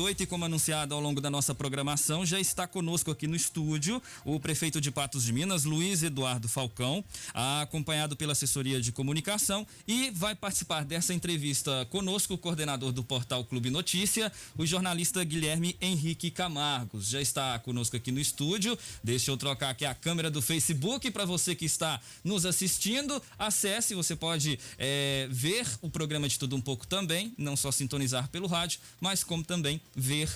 98 e como anunciado ao longo da nossa programação, já está conosco aqui no estúdio o prefeito de Patos de Minas, Luiz Eduardo Falcão, acompanhado pela assessoria de comunicação, e vai participar dessa entrevista conosco o coordenador do portal Clube Notícia, o jornalista Guilherme Henrique Camargos. Já está conosco aqui no estúdio. Deixa eu trocar aqui a câmera do Facebook para você que está nos assistindo. Acesse, você pode ver o programa de Tudo Um Pouco também, não só sintonizar pelo rádio, mas como também ver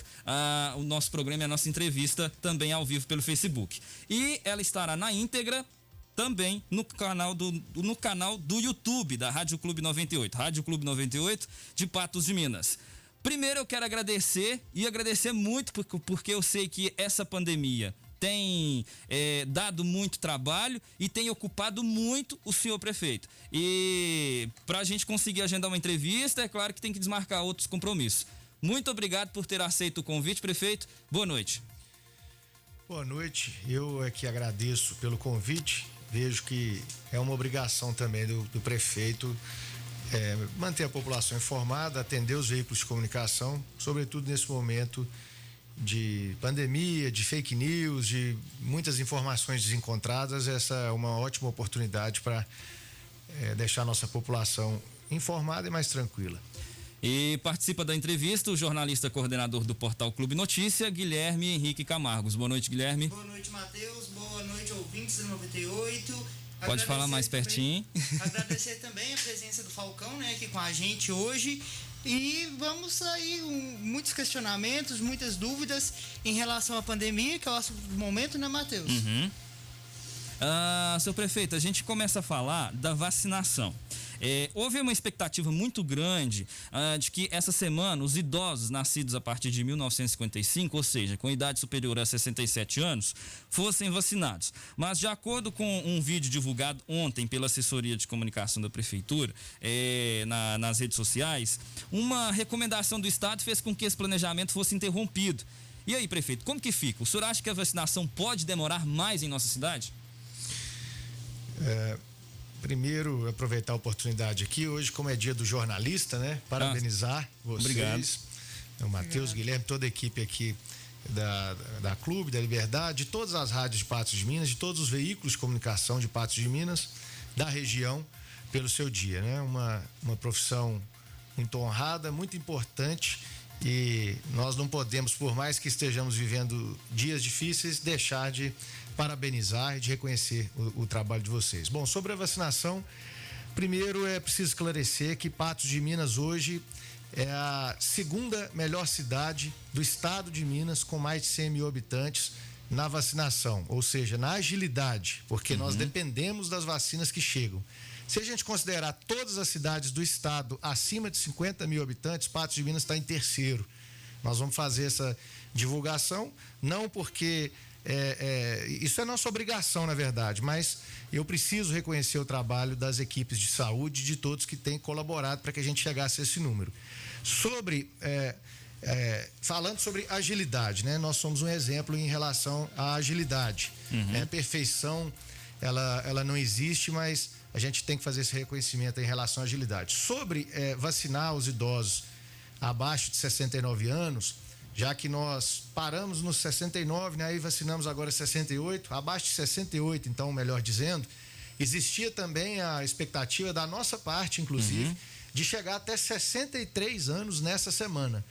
o nosso programa e a nossa entrevista também ao vivo pelo Facebook. E ela estará na íntegra também no canal do YouTube da Rádio Clube 98, Rádio Clube 98 de Patos de Minas. Primeiro eu quero agradecer muito porque eu sei que essa pandemia tem dado muito trabalho e tem ocupado muito o senhor prefeito. E para a gente conseguir agendar uma entrevista, é claro que tem que desmarcar outros compromissos. Muito obrigado por ter aceito o convite, prefeito. Boa noite. Boa noite. Eu é que agradeço pelo convite. Vejo que é uma obrigação também do prefeito manter a população informada, atender os veículos de comunicação, sobretudo nesse momento de pandemia, de fake news, de muitas informações desencontradas. Essa é uma ótima oportunidade para deixar a nossa população informada e mais tranquila. E participa da entrevista o jornalista coordenador do portal Clube Notícia, Guilherme Henrique Camargos. Boa noite, Guilherme. Boa noite, Matheus. Boa noite, ouvintes da 98. Pode falar mais pertinho. Agradecer também a presença do Falcão, né, aqui com a gente hoje. E vamos aí muitos questionamentos, muitas dúvidas em relação à pandemia, que é o nosso momento, né, Matheus? Uhum. Seu prefeito, a gente começa a falar da vacinação. Houve uma expectativa muito grande de que essa semana os idosos nascidos a partir de 1955, ou seja, com idade superior a 67 anos, fossem vacinados. Mas de acordo com um vídeo divulgado ontem pela assessoria de comunicação da prefeitura, nas redes sociais, uma recomendação do estado fez com que esse planejamento fosse interrompido. E aí, prefeito, como que fica? O senhor acha que a vacinação pode demorar mais em nossa cidade? Primeiro, aproveitar a oportunidade aqui, hoje como é dia do jornalista, né? Parabenizar vocês. Obrigado. O Matheus, Guilherme, toda a equipe aqui da Clube, da Liberdade, de todas as rádios de Patos de Minas, de todos os veículos de comunicação de Patos de Minas, da região, pelo seu dia, né? Uma profissão muito honrada, muito importante, e nós não podemos, por mais que estejamos vivendo dias difíceis, deixar de parabenizar e de reconhecer o trabalho de vocês. Bom, sobre a vacinação, primeiro é preciso esclarecer que Patos de Minas hoje é a segunda melhor cidade do estado de Minas, com mais de 100 mil habitantes na vacinação, ou seja, na agilidade, porque nós dependemos das vacinas que chegam. Se a gente considerar todas as cidades do estado acima de 50 mil habitantes, Patos de Minas está em terceiro. Nós vamos fazer essa divulgação, não porque isso é nossa obrigação, na verdade, mas eu preciso reconhecer o trabalho das equipes de saúde, de todos que têm colaborado para que a gente chegasse a esse número. Falando sobre agilidade, né? Nós somos um exemplo em relação à agilidade. Perfeição, ela não existe, mas a gente tem que fazer esse reconhecimento em relação à agilidade. Sobre vacinar os idosos abaixo de 69 anos, já que nós paramos nos 69, né? Aí vacinamos agora 68, abaixo de 68, então, melhor dizendo, existia também a expectativa da nossa parte, inclusive, de chegar até 63 anos nessa semana.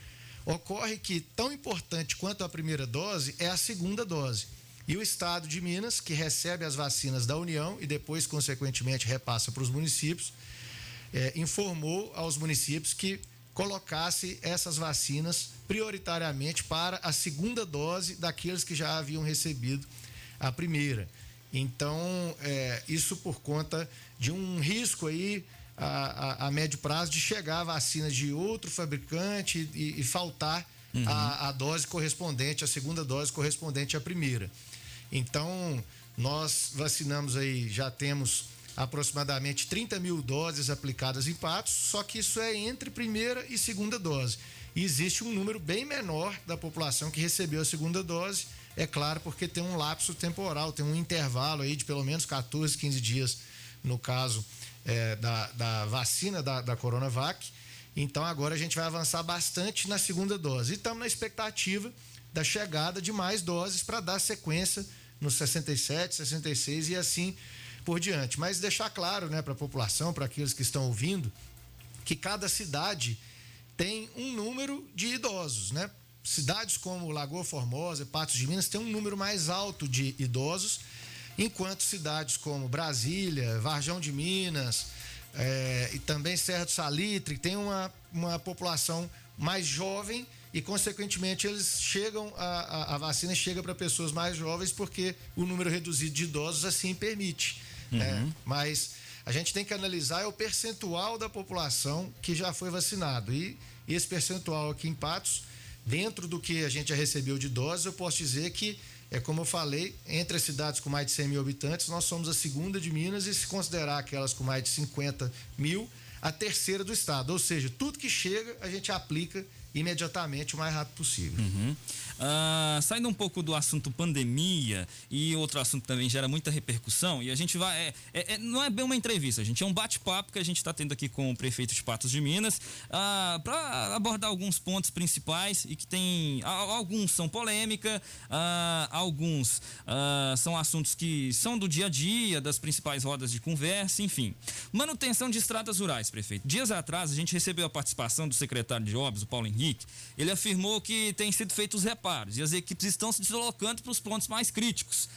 Ocorre que tão importante quanto a primeira dose é a segunda dose. E o estado de Minas, que recebe as vacinas da União e depois, consequentemente, repassa para os municípios, informou aos municípios que colocasse essas vacinas prioritariamente para a segunda dose daqueles que já haviam recebido a primeira. Então, isso por conta de um risco aí a médio prazo de chegar a vacina de outro fabricante e faltar a dose correspondente, a segunda dose correspondente à primeira. Então, nós vacinamos aí, já temos aproximadamente 30 mil doses aplicadas em Patos, só que isso é entre primeira e segunda dose. E existe um número bem menor da população que recebeu a segunda dose, é claro, porque tem um lapso temporal, tem um intervalo aí de pelo menos 14, 15 dias, no caso da vacina da Coronavac, Então agora a gente vai avançar bastante na segunda dose. E estamos na expectativa da chegada de mais doses para dar sequência nos 67, 66 e assim por diante. Mas deixar claro, né, para a população, para aqueles que estão ouvindo, que cada cidade tem um número de idosos, né? Cidades como Lagoa Formosa, Patos de Minas, tem um número mais alto de idosos, enquanto cidades como Brasília, Varjão de Minas, e também Serra do Salitre, tem uma população mais jovem e, consequentemente, eles chegam, a vacina chega para pessoas mais jovens porque o número reduzido de idosos assim permite. Mas a gente tem que analisar o percentual da população que já foi vacinado. E esse percentual aqui em Patos, dentro do que a gente já recebeu de doses, eu posso dizer que, como eu falei, entre as cidades com mais de 100 mil habitantes, nós somos a segunda de Minas e, se considerar aquelas com mais de 50 mil, a terceira do estado. Ou seja, tudo que chega a gente aplica imediatamente o mais rápido possível. Saindo um pouco do assunto pandemia, e outro assunto também gera muita repercussão, e a gente vai, não é bem uma entrevista, gente, é um bate-papo que a gente está tendo aqui com o prefeito de Patos de Minas, para abordar alguns pontos principais, e que tem, alguns são polêmica, alguns são assuntos que são do dia a dia, das principais rodas de conversa, enfim. Manutenção de estradas rurais, prefeito. Dias atrás a gente recebeu a participação do secretário de Obras, o Paulo Henrique. Ele afirmou que têm sido feitos reparos e as equipes estão se deslocando para os pontos mais críticos.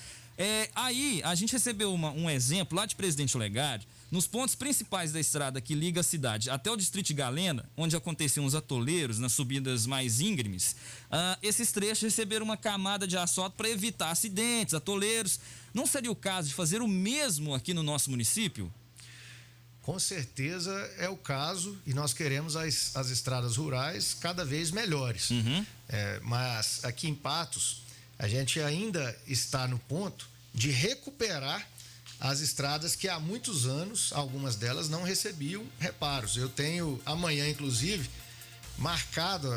Aí a gente recebeu um exemplo lá de Presidente Olegário, nos pontos principais da estrada que liga a cidade até o distrito de Galena, onde aconteciam os atoleiros nas subidas mais íngremes. Esses trechos receberam uma camada de asfalto para evitar acidentes, atoleiros. Não seria o caso de fazer o mesmo aqui no nosso município? Com certeza é o caso, e nós queremos as estradas rurais cada vez melhores. Mas aqui em Patos, a gente ainda está no ponto de recuperar as estradas que há muitos anos, algumas delas não recebiam reparos. Eu tenho amanhã, inclusive, marcado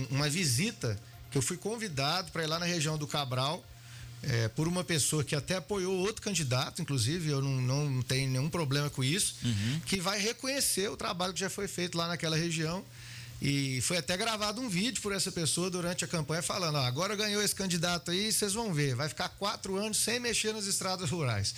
uma visita, que eu fui convidado para ir lá na região do Cabral, por uma pessoa que até apoiou outro candidato, inclusive, eu não tenho nenhum problema com isso, que vai reconhecer o trabalho que já foi feito lá naquela região. E foi até gravado um vídeo por essa pessoa durante a campanha falando: agora ganhou esse candidato aí, vocês vão ver, vai ficar 4 anos sem mexer nas estradas rurais.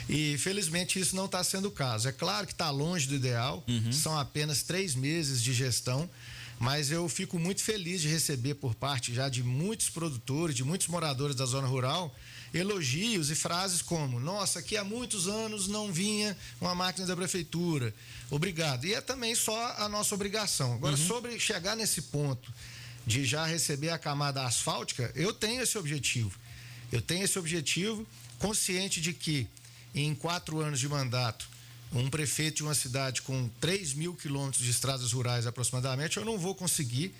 E felizmente isso não está sendo o caso. É claro que está longe do ideal, são apenas 3 meses de gestão, mas eu fico muito feliz de receber por parte já de muitos produtores, de muitos moradores da zona rural, elogios e frases como: nossa, aqui há muitos anos não vinha uma máquina da prefeitura, obrigado. E é também só a nossa obrigação. Agora, sobre chegar nesse ponto de já receber a camada asfáltica, eu tenho esse objetivo. Consciente de que em 4 anos de mandato, um prefeito de uma cidade com 3 mil quilômetros de estradas rurais aproximadamente, eu não vou conseguir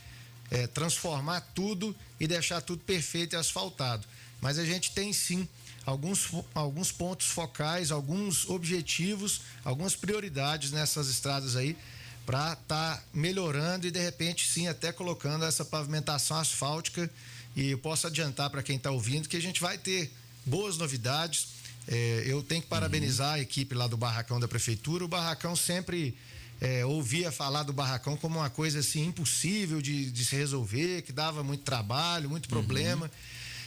transformar tudo e deixar tudo perfeito e asfaltado. Mas a gente tem sim alguns pontos focais, alguns objetivos, algumas prioridades nessas estradas aí para estar melhorando e, de repente, sim, até colocando essa pavimentação asfáltica. E eu posso adiantar para quem está ouvindo que a gente vai ter boas novidades. Eu tenho que parabenizar a equipe lá do Barracão da Prefeitura. O Barracão sempre ouvia falar do Barracão como uma coisa assim impossível de se resolver, que dava muito trabalho, muito problema.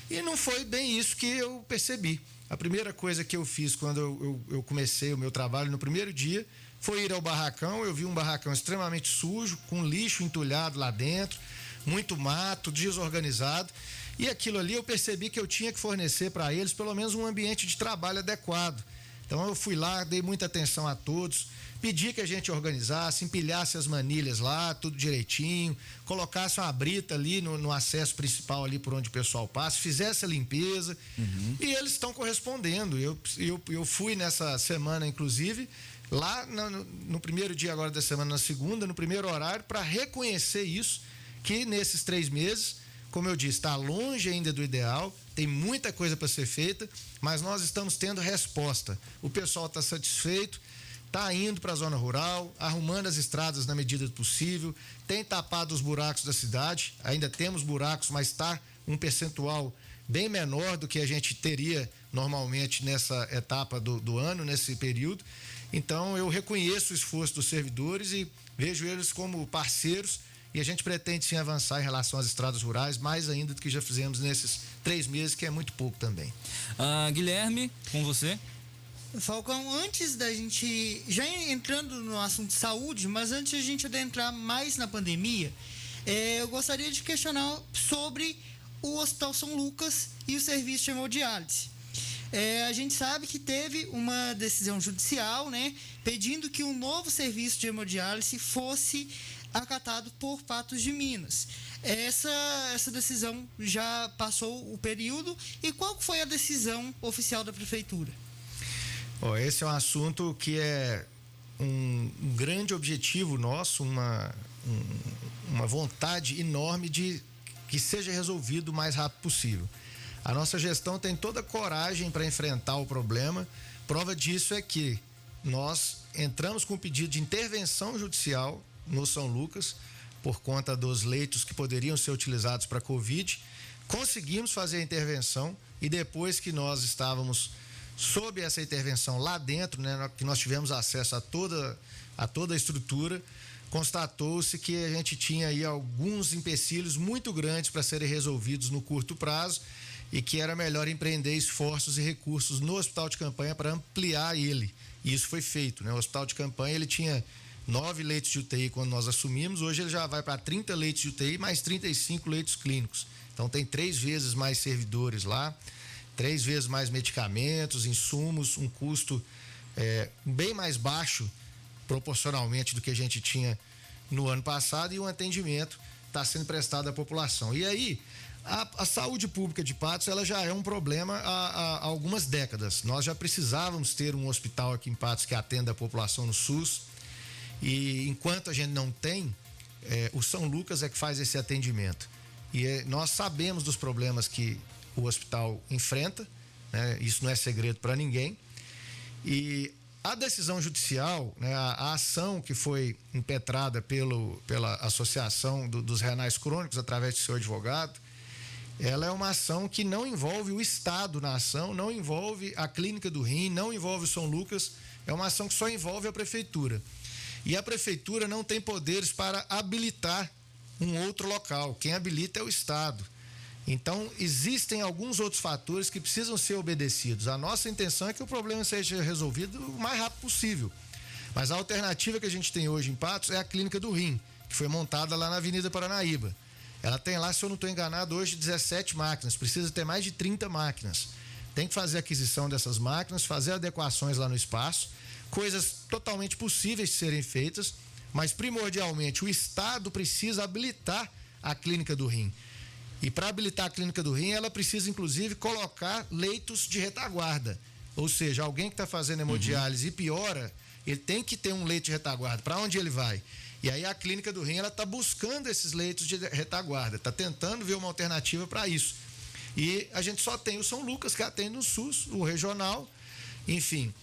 E não foi bem isso que eu percebi. A primeira coisa que eu fiz quando eu comecei o meu trabalho no primeiro dia foi ir ao barracão. Eu vi um barracão extremamente sujo, com lixo entulhado lá dentro, muito mato, desorganizado. E aquilo ali eu percebi que eu tinha que fornecer para eles pelo menos um ambiente de trabalho adequado. Então eu fui lá, dei muita atenção a todos, pedi que a gente organizasse, empilhasse as manilhas lá, tudo direitinho, colocasse uma brita ali no acesso principal ali por onde o pessoal passa, fizesse a limpeza, e eles estão correspondendo. Eu fui nessa semana, inclusive, lá no primeiro dia agora da semana, na segunda, no primeiro horário, para reconhecer isso, que nesses 3 meses, como eu disse, está longe ainda do ideal, tem muita coisa para ser feita, mas nós estamos tendo resposta. O pessoal está satisfeito, está indo para a zona rural, arrumando as estradas na medida do possível, tem tapado os buracos da cidade, ainda temos buracos, mas está um percentual bem menor do que a gente teria normalmente nessa etapa do ano, nesse período. Então, eu reconheço o esforço dos servidores e vejo eles como parceiros, e a gente pretende sim avançar em relação às estradas rurais, mais ainda do que já fizemos nesses 3 meses, que é muito pouco também. Guilherme, com você. Falcão, antes da gente, já entrando no assunto de saúde, mas antes de a gente adentrar mais na pandemia, eu gostaria de questionar sobre o Hospital São Lucas e o serviço de hemodiálise. A gente sabe que teve uma decisão judicial, né, pedindo que um novo serviço de hemodiálise fosse acatado por Patos de Minas. Essa decisão já passou o período, e qual foi a decisão oficial da prefeitura? Esse é um assunto que é um grande objetivo nosso, uma vontade enorme de que seja resolvido o mais rápido possível. A nossa gestão tem toda a coragem para enfrentar o problema. Prova disso é que nós entramos com um pedido de intervenção judicial no São Lucas, por conta dos leitos que poderiam ser utilizados para Covid. Conseguimos fazer a intervenção, e depois que nós estávamos sob essa intervenção lá dentro, né, que nós tivemos acesso a toda a estrutura, constatou-se que a gente tinha aí alguns empecilhos muito grandes para serem resolvidos no curto prazo, e que era melhor empreender esforços e recursos no hospital de campanha para ampliar ele. E isso foi feito, né? O hospital de campanha, ele tinha 9 leitos de UTI quando nós assumimos, hoje ele já vai para 30 leitos de UTI, mais 35 leitos clínicos. Então tem 3 vezes mais servidores lá, 3 vezes mais medicamentos, insumos, um custo bem mais baixo proporcionalmente do que a gente tinha no ano passado, e o atendimento está sendo prestado à população. E aí, a saúde pública de Patos, ela já é um problema há algumas décadas. Nós já precisávamos ter um hospital aqui em Patos que atenda a população no SUS, e enquanto a gente não tem, o São Lucas é que faz esse atendimento. E nós sabemos dos problemas que o hospital enfrenta, né? Isso não é segredo para ninguém. E a decisão judicial, né, a ação que foi impetrada pela Associação dos Renais Crônicos, através do seu advogado, ela é uma ação que não envolve o Estado na ação, não envolve a Clínica do Rim, não envolve o São Lucas, é uma ação que só envolve a Prefeitura. E a Prefeitura não tem poderes para habilitar um outro local, quem habilita é o Estado. Então, existem alguns outros fatores que precisam ser obedecidos. A nossa intenção é que o problema seja resolvido o mais rápido possível. Mas a alternativa que a gente tem hoje em Patos é a Clínica do Rim, que foi montada lá na Avenida Paranaíba. Ela tem lá, se eu não estou enganado, hoje 17 máquinas, precisa ter mais de 30 máquinas. Tem que fazer a aquisição dessas máquinas, fazer adequações lá no espaço, coisas totalmente possíveis de serem feitas, mas primordialmente o Estado precisa habilitar a Clínica do Rim. E para habilitar a Clínica do Rim, ela precisa inclusive colocar leitos de retaguarda. Ou seja, alguém que está fazendo hemodiálise e piora, ele tem que ter um leito de retaguarda. Para onde ele vai? E aí a Clínica do Rim, ela está buscando esses leitos de retaguarda, está tentando ver uma alternativa para isso. E a gente só tem o São Lucas, que atende no SUS, o regional, enfim.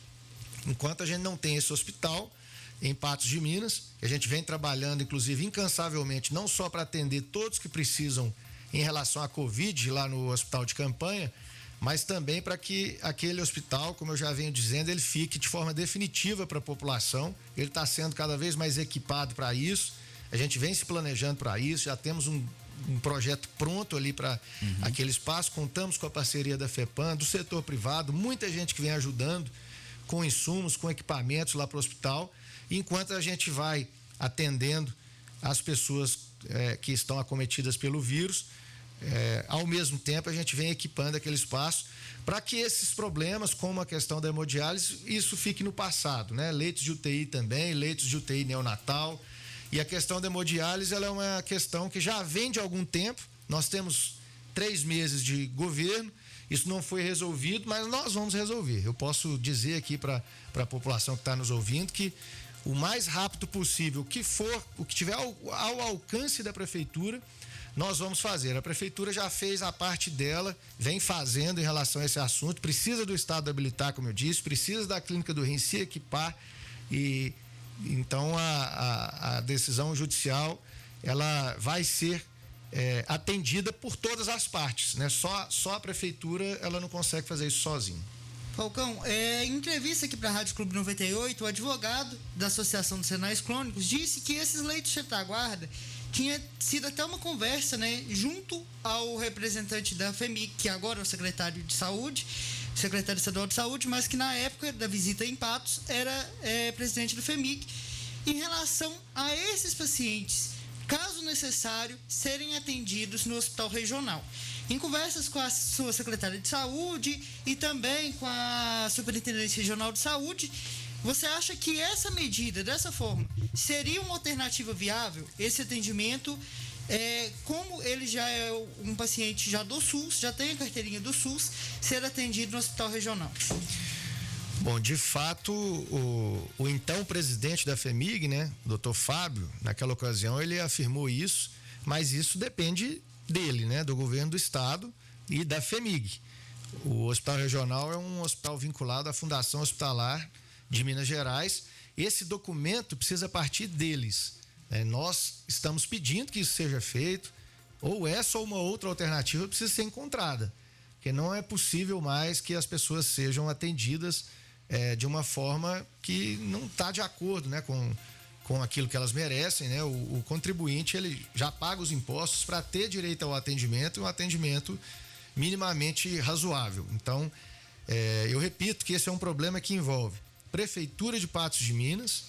Enquanto a gente não tem esse hospital em Patos de Minas, a gente vem trabalhando, inclusive, incansavelmente, não só para atender todos que precisam em relação à Covid lá no hospital de campanha, mas também para que aquele hospital, como eu já venho dizendo, ele fique de forma definitiva para a população. Ele está sendo cada vez mais equipado para isso, a gente vem se planejando para isso, já temos um projeto pronto ali para aquele espaço, contamos com a parceria da FEPAM, do setor privado, muita gente que vem ajudando com insumos, com equipamentos lá para o hospital, enquanto a gente vai atendendo as pessoas que estão acometidas pelo vírus. Ao mesmo tempo a gente vem equipando aquele espaço para que esses problemas, como a questão da hemodiálise, isso fique no passado, né? Leitos de UTI também, leitos de UTI neonatal, e a questão da hemodiálise, ela é uma questão que já vem de algum tempo. Nós temos 3 meses de governo, isso não foi resolvido, mas nós vamos resolver. Eu posso dizer aqui para a população que está nos ouvindo que o mais rápido possível, o que tiver ao alcance da prefeitura, nós vamos fazer. A prefeitura já fez a parte dela, vem fazendo em relação a esse assunto, precisa do Estado habilitar, como eu disse, precisa da Clínica do Rim se equipar, e então a decisão judicial, ela vai ser atendida por todas as partes, né? Só a prefeitura, ela não consegue fazer isso sozinha. Falcão, em entrevista aqui para a Rádio Clube 98, o advogado da Associação dos Renais Crônicos disse que esses leitos de retaguarda tinha sido até uma conversa, né, junto ao representante da FEMIG, que agora é o secretário de Saúde, secretário estadual de Saúde, mas que na época da visita em Patos era presidente do FEMIG, em relação a esses pacientes, caso necessário, serem atendidos no hospital regional. Em conversas com a sua secretária de Saúde e também com a Superintendência Regional de Saúde, você acha que essa medida, dessa forma, seria uma alternativa viável? Esse atendimento, como ele já é um paciente já do SUS, já tem a carteirinha do SUS, ser atendido no hospital regional? Bom, de fato, o então presidente da FEMIG, né, Dr. Fábio, naquela ocasião ele afirmou isso, mas isso depende dele, né, do governo do estado e da FEMIG. O hospital regional é um hospital vinculado à Fundação Hospitalar de Minas Gerais. Esse documento precisa partir deles. Nós estamos pedindo que isso seja feito, ou essa ou uma outra alternativa precisa ser encontrada, porque não é possível mais que as pessoas sejam atendidas de uma forma que não está de acordo, né, com aquilo que elas merecem, né? O contribuinte ele já paga os impostos para ter direito ao atendimento, e um atendimento minimamente razoável. Então, eu repito que esse é um problema que envolve Prefeitura de Patos de Minas,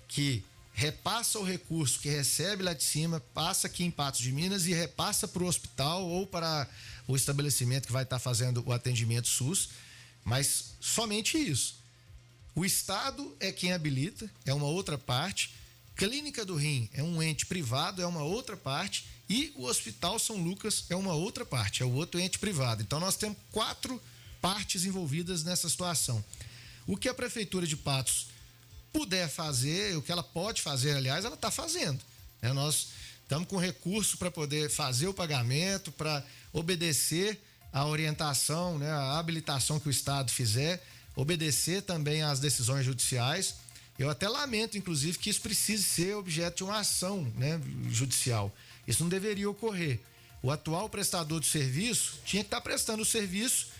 que repassa o recurso que recebe lá de cima, passa aqui em Patos de Minas e repassa para o hospital ou para o estabelecimento que vai estar fazendo o atendimento SUS, mas somente isso. O Estado é quem habilita, é uma outra parte. Clínica do Rim é um ente privado, é uma outra parte. E o Hospital São Lucas é uma outra parte, é o outro ente privado. Então nós temos 4 partes envolvidas nessa situação. O que a Prefeitura de Patos puder fazer, o que ela pode fazer, aliás, ela está fazendo. Nós estamos com recurso para poder fazer o pagamento, para obedecer à orientação, né, à habilitação que o Estado fizer, obedecer também às decisões judiciais. Eu até lamento, inclusive, que isso precise ser objeto de uma ação, né, judicial. Isso não deveria ocorrer. O atual prestador de serviço tinha que estar prestando o serviço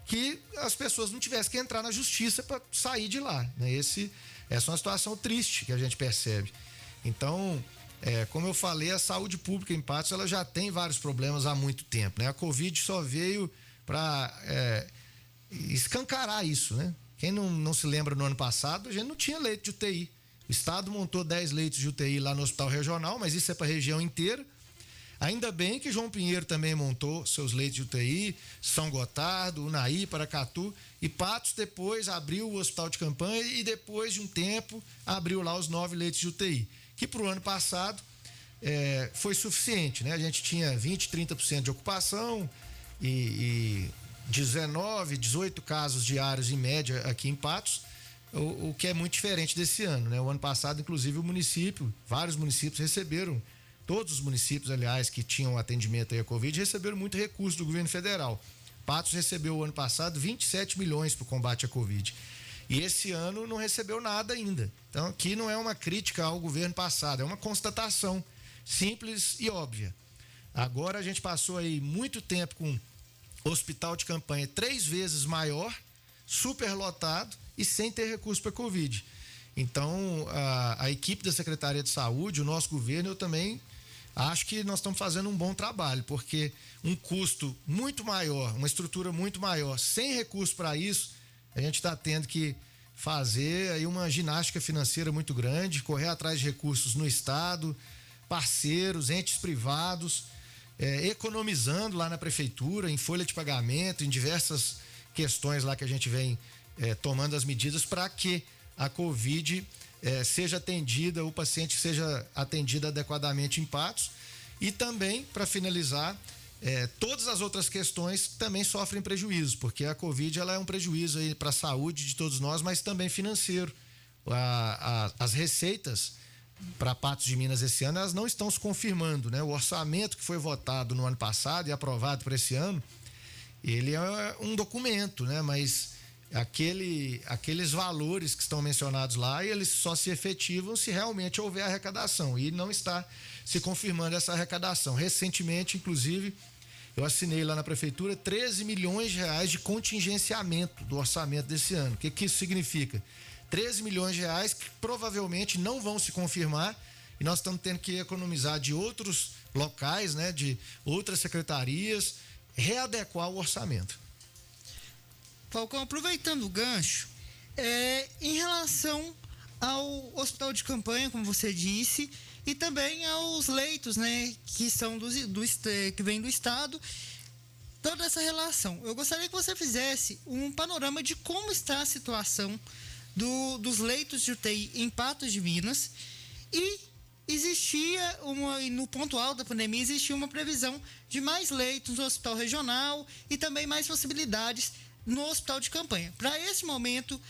que as pessoas não tivessem que entrar na justiça para sair de lá, né? Essa é uma situação triste que a gente percebe. Então, como eu falei, a saúde pública em Patos ela já tem vários problemas há muito tempo, né? A Covid só veio para escancarar isso, né? Quem não se lembra, no ano passado, a gente não tinha leito de UTI. O Estado montou 10 leitos de UTI lá no Hospital Regional, mas isso é para a região inteira. Ainda bem que João Pinheiro também montou seus leitos de UTI, São Gotardo, Unaí, Paracatu, e Patos depois abriu o hospital de campanha e depois de um tempo abriu lá os 9 leitos de UTI, que para o ano passado foi suficiente, né? A gente tinha 20%, 30% de ocupação e 19, 18 casos diários em média aqui em Patos, o que é muito diferente desse ano, né? O ano passado, inclusive, vários municípios receberam, todos os municípios, aliás, que tinham atendimento aí à Covid, receberam muito recurso do governo federal. Patos recebeu o ano passado 27 milhões para o combate à Covid. E esse ano não recebeu nada ainda. Então, aqui não é uma crítica ao governo passado, é uma constatação simples e óbvia. Agora a gente passou aí muito tempo com hospital de campanha 3 vezes maior, superlotado e sem ter recurso para Covid. Então, a equipe da Secretaria de Saúde, o nosso governo, eu também acho que nós estamos fazendo um bom trabalho, porque um custo muito maior, uma estrutura muito maior, sem recurso para isso, a gente está tendo que fazer aí uma ginástica financeira muito grande, correr atrás de recursos no Estado, parceiros, entes privados, economizando lá na Prefeitura, em folha de pagamento, em diversas questões lá que a gente vem tomando as medidas para que a Covid seja atendida, o paciente seja atendido adequadamente em Patos. E também, para finalizar, todas as outras questões também sofrem prejuízo, porque a Covid ela é um prejuízo para a saúde de todos nós, mas também financeiro. As receitas para Patos de Minas esse ano, elas não estão se confirmando, né? O orçamento que foi votado no ano passado e aprovado para esse ano, ele é um documento, né? Mas aqueles valores que estão mencionados lá, eles só se efetivam se realmente houver arrecadação, e não está se confirmando essa arrecadação. Recentemente, inclusive, eu assinei lá na prefeitura 13 milhões de reais de contingenciamento do orçamento desse ano. O que isso significa? 13 milhões de reais que provavelmente não vão se confirmar e nós estamos tendo que economizar de outros locais, né, de outras secretarias, readequar o orçamento. Falcão, aproveitando o gancho, em relação ao hospital de campanha, como você disse, e também aos leitos, né, que são que vem do estado, toda essa relação. Eu gostaria que você fizesse um panorama de como está a situação dos leitos de UTI em Patos de Minas e no ponto alto da pandemia existia uma previsão de mais leitos no hospital regional e também mais possibilidades no hospital de campanha. Para esse momento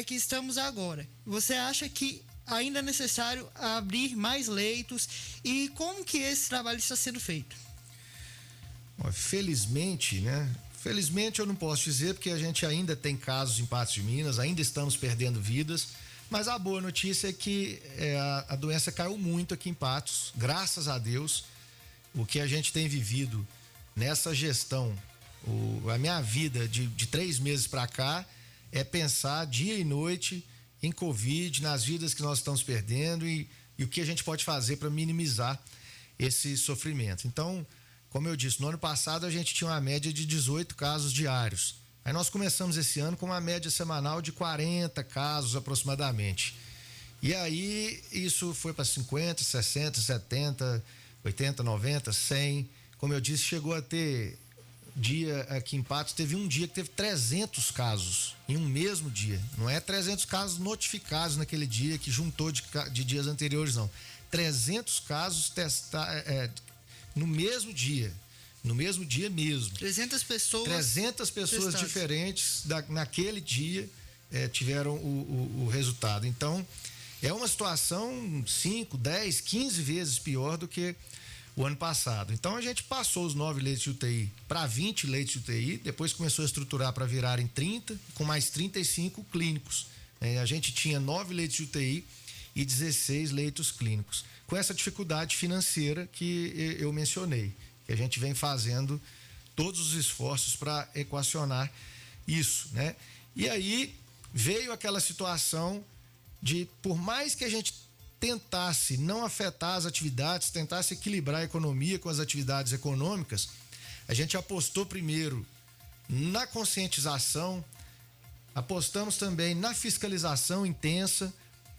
que estamos agora, você acha que ainda é necessário abrir mais leitos e como que esse trabalho está sendo feito? Felizmente, né? Felizmente eu não posso dizer porque a gente ainda tem casos em Patos de Minas, ainda estamos perdendo vidas, mas a boa notícia é que a doença caiu muito aqui em Patos, graças a Deus. O que a gente tem vivido nessa gestão, a minha vida de 3 meses para cá é pensar dia e noite em Covid, nas vidas que nós estamos perdendo e o que a gente pode fazer para minimizar esse sofrimento. Então, como eu disse, no ano passado a gente tinha uma média de 18 casos diários. Aí nós começamos esse ano com uma média semanal de 40 casos aproximadamente. E aí isso foi para 50, 60, 70, 80, 90, 100. Como eu disse, chegou a ter dia aqui em Patos, teve um dia que teve 300 casos em um mesmo dia. Não é 300 casos notificados naquele dia que juntou de dias anteriores, não. 300 casos no mesmo dia. No mesmo dia mesmo. 300 pessoas. 300 pessoas testadas. Diferentes naquele dia tiveram o resultado. Então, é uma situação 5, 10, 15 vezes pior do que o ano passado. Então, a gente passou os 9 leitos de UTI para 20 leitos de UTI, depois começou a estruturar para virar em 30, com mais 35 clínicos. A gente tinha 9 leitos de UTI e 16 leitos clínicos. Com essa dificuldade financeira que eu mencionei, que a gente vem fazendo todos os esforços para equacionar isso, né? E aí veio aquela situação de, por mais que a gente tentasse não afetar as atividades, tentasse equilibrar a economia com as atividades econômicas, a gente apostou primeiro na conscientização, apostamos também na fiscalização intensa.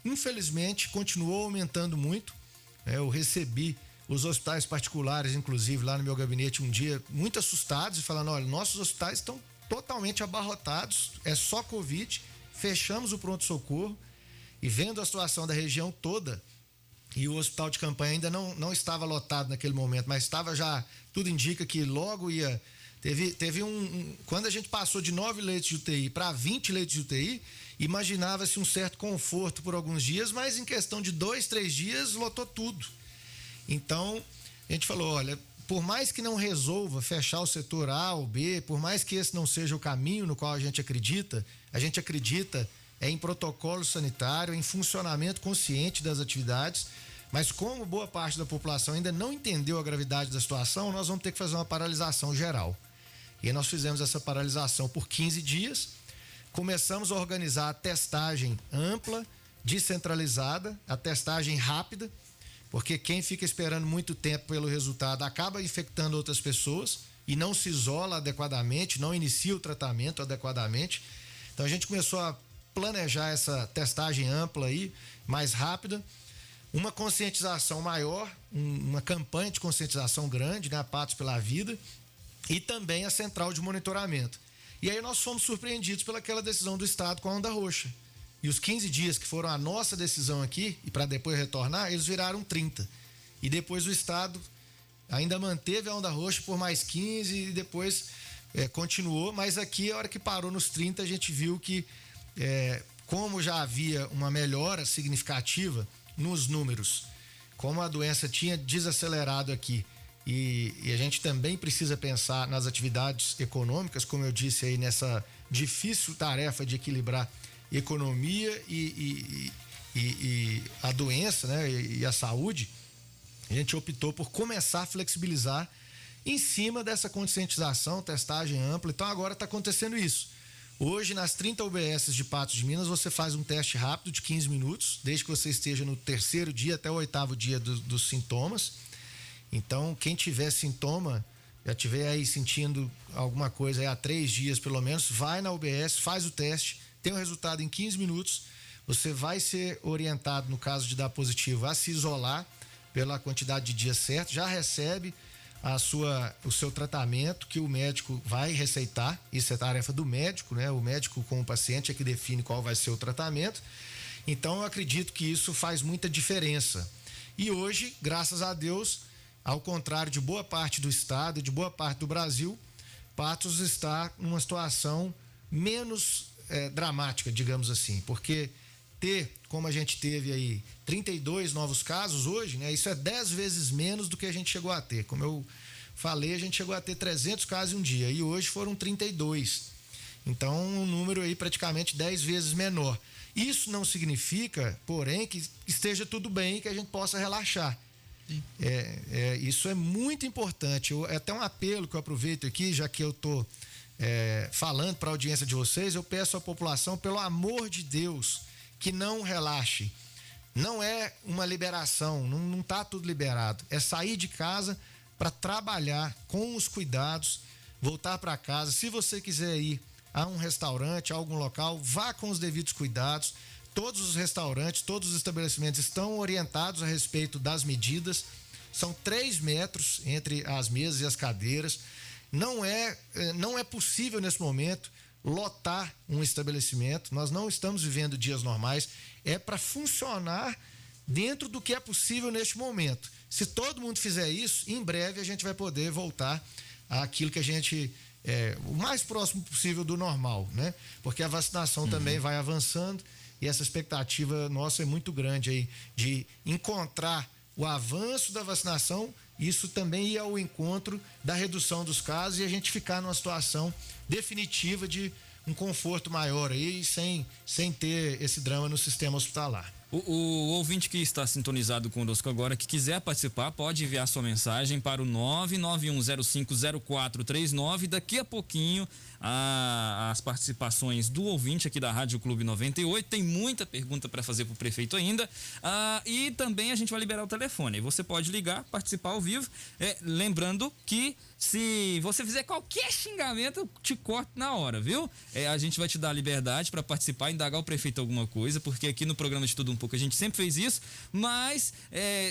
Infelizmente, continuou aumentando muito. Eu recebi os hospitais particulares, inclusive, lá no meu gabinete um dia, muito assustados e falando, olha, nossos hospitais estão totalmente abarrotados, é só Covid, fechamos o pronto-socorro e vendo a situação da região toda, e o hospital de campanha ainda não estava lotado naquele momento, mas estava já, tudo indica que logo ia, teve quando a gente passou de 9 leitos de UTI para 20 leitos de UTI, imaginava-se um certo conforto por alguns dias, mas em questão de 2, 3 dias lotou tudo. Então, a gente falou, olha, por mais que não resolva fechar o setor A ou B, por mais que esse não seja o caminho no qual a gente acredita em protocolo sanitário, em funcionamento consciente das atividades, mas como boa parte da população ainda não entendeu a gravidade da situação, nós vamos ter que fazer uma paralisação geral. E aí nós fizemos essa paralisação por 15 dias, começamos a organizar a testagem ampla, descentralizada, a testagem rápida, porque quem fica esperando muito tempo pelo resultado acaba infectando outras pessoas e não se isola adequadamente, não inicia o tratamento adequadamente. Então a gente começou a planejar essa testagem ampla aí, mais rápida, uma conscientização maior, uma campanha de conscientização grande, né, a Patos pela Vida, e também a central de monitoramento. E aí nós fomos surpreendidos pelaquela decisão do Estado com a onda roxa. E os 15 dias que foram a nossa decisão aqui, e para depois retornar, eles viraram 30. E depois o Estado ainda manteve a onda roxa por mais 15 e depois continuou, mas aqui, a hora que parou nos 30, a gente viu que, como já havia uma melhora significativa nos números, como a doença tinha desacelerado aqui, e a gente também precisa pensar nas atividades econômicas, como eu disse aí, nessa difícil tarefa de equilibrar economia e a doença, né, e a saúde, a gente optou por começar a flexibilizar em cima dessa conscientização, testagem ampla. Então agora está acontecendo isso. Hoje, nas 30 UBSs de Patos de Minas, você faz um teste rápido de 15 minutos, desde que você esteja no 3º dia até o 8º dia dos sintomas. Então, quem tiver sintoma, já tiver aí sentindo alguma coisa aí há 3 dias pelo menos, vai na UBS, faz o teste, tem o resultado em 15 minutos. Você vai ser orientado, no caso de dar positivo, a se isolar pela quantidade de dias certos, já recebe o seu tratamento que o médico vai receitar. Isso é tarefa do médico, né? O médico com o paciente é que define qual vai ser o tratamento. Então eu acredito que isso faz muita diferença. E hoje, graças a Deus, ao contrário de boa parte do estado e de boa parte do Brasil, Patos está numa situação menos dramática, digamos assim, porque como a gente teve aí 32 novos casos hoje, né? Isso é 10 vezes menos do que a gente chegou a ter. Como eu falei, a gente chegou a ter 300 casos em um dia e hoje foram 32. Então, um número aí praticamente 10 vezes menor. Isso não significa, porém, que esteja tudo bem e que a gente possa relaxar. Isso é muito importante. É até um apelo que eu aproveito aqui, já que eu estou falando para a audiência de vocês, eu peço à população, pelo amor de Deus, que não relaxe. Não é uma liberação, não está tudo liberado. É sair de casa para trabalhar com os cuidados, voltar para casa. Se você quiser ir a um restaurante, a algum local, vá com os devidos cuidados. Todos os restaurantes, todos os estabelecimentos estão orientados a respeito das medidas. São 3 metros entre as mesas e as cadeiras. Não é possível nesse momento lotar um estabelecimento. Nós não estamos vivendo dias normais. É para funcionar dentro do que é possível neste momento. Se todo mundo fizer isso, em breve a gente vai poder voltar àquilo que a gente o mais próximo possível do normal, né? Porque a vacinação também vai avançando e essa expectativa nossa é muito grande aí de encontrar o avanço da vacinação. Isso também ia ao encontro da redução dos casos e a gente ficar numa situação definitiva de um conforto maior aí, sem ter esse drama no sistema hospitalar. O ouvinte que está sintonizado conosco agora, que quiser participar, pode enviar sua mensagem para o 991050439. Daqui a pouquinho, as participações do ouvinte aqui da Rádio Clube 98. Tem muita pergunta para fazer para o prefeito ainda. E também a gente vai liberar o telefone. Você pode ligar, participar ao vivo. Lembrando que se você fizer qualquer xingamento, eu te corto na hora, viu? A gente vai te dar a liberdade para participar, indagar o prefeito alguma coisa, porque aqui no programa de Tudo Um Pouco a gente sempre fez isso, mas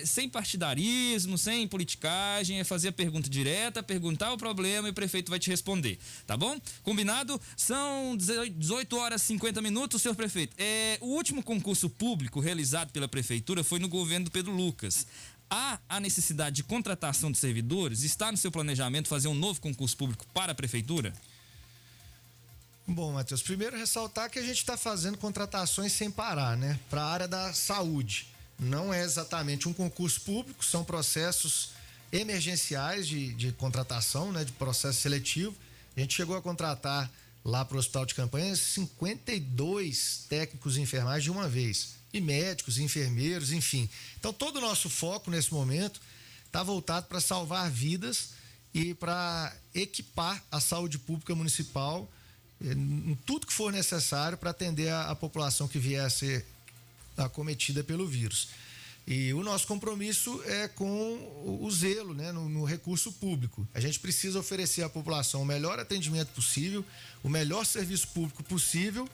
sem partidarismo, sem politicagem, é fazer a pergunta direta, perguntar o problema e o prefeito vai te responder, tá bom? Combinado? São 18 horas e 50 minutos, senhor prefeito. O último concurso público realizado pela prefeitura foi no governo do Pedro Lucas. Há a necessidade de contratação de servidores? Está no seu planejamento fazer um novo concurso público para a prefeitura? Bom, Matheus, primeiro ressaltar que a gente está fazendo contratações sem parar, né? Para a área da saúde. Não é exatamente um concurso público, são processos emergenciais de contratação, né? De processo seletivo. A gente chegou a contratar lá para o Hospital de Campanha 52 técnicos de enfermagem de uma vez. E médicos, enfermeiros, enfim. Então, todo o nosso foco nesse momento está voltado para salvar vidas e para equipar a saúde pública municipal em tudo que for necessário para atender a população que vier a ser acometida pelo vírus. E o nosso compromisso é com o zelo, né, no recurso público. A gente precisa oferecer à população o melhor atendimento possível, o melhor serviço público possível,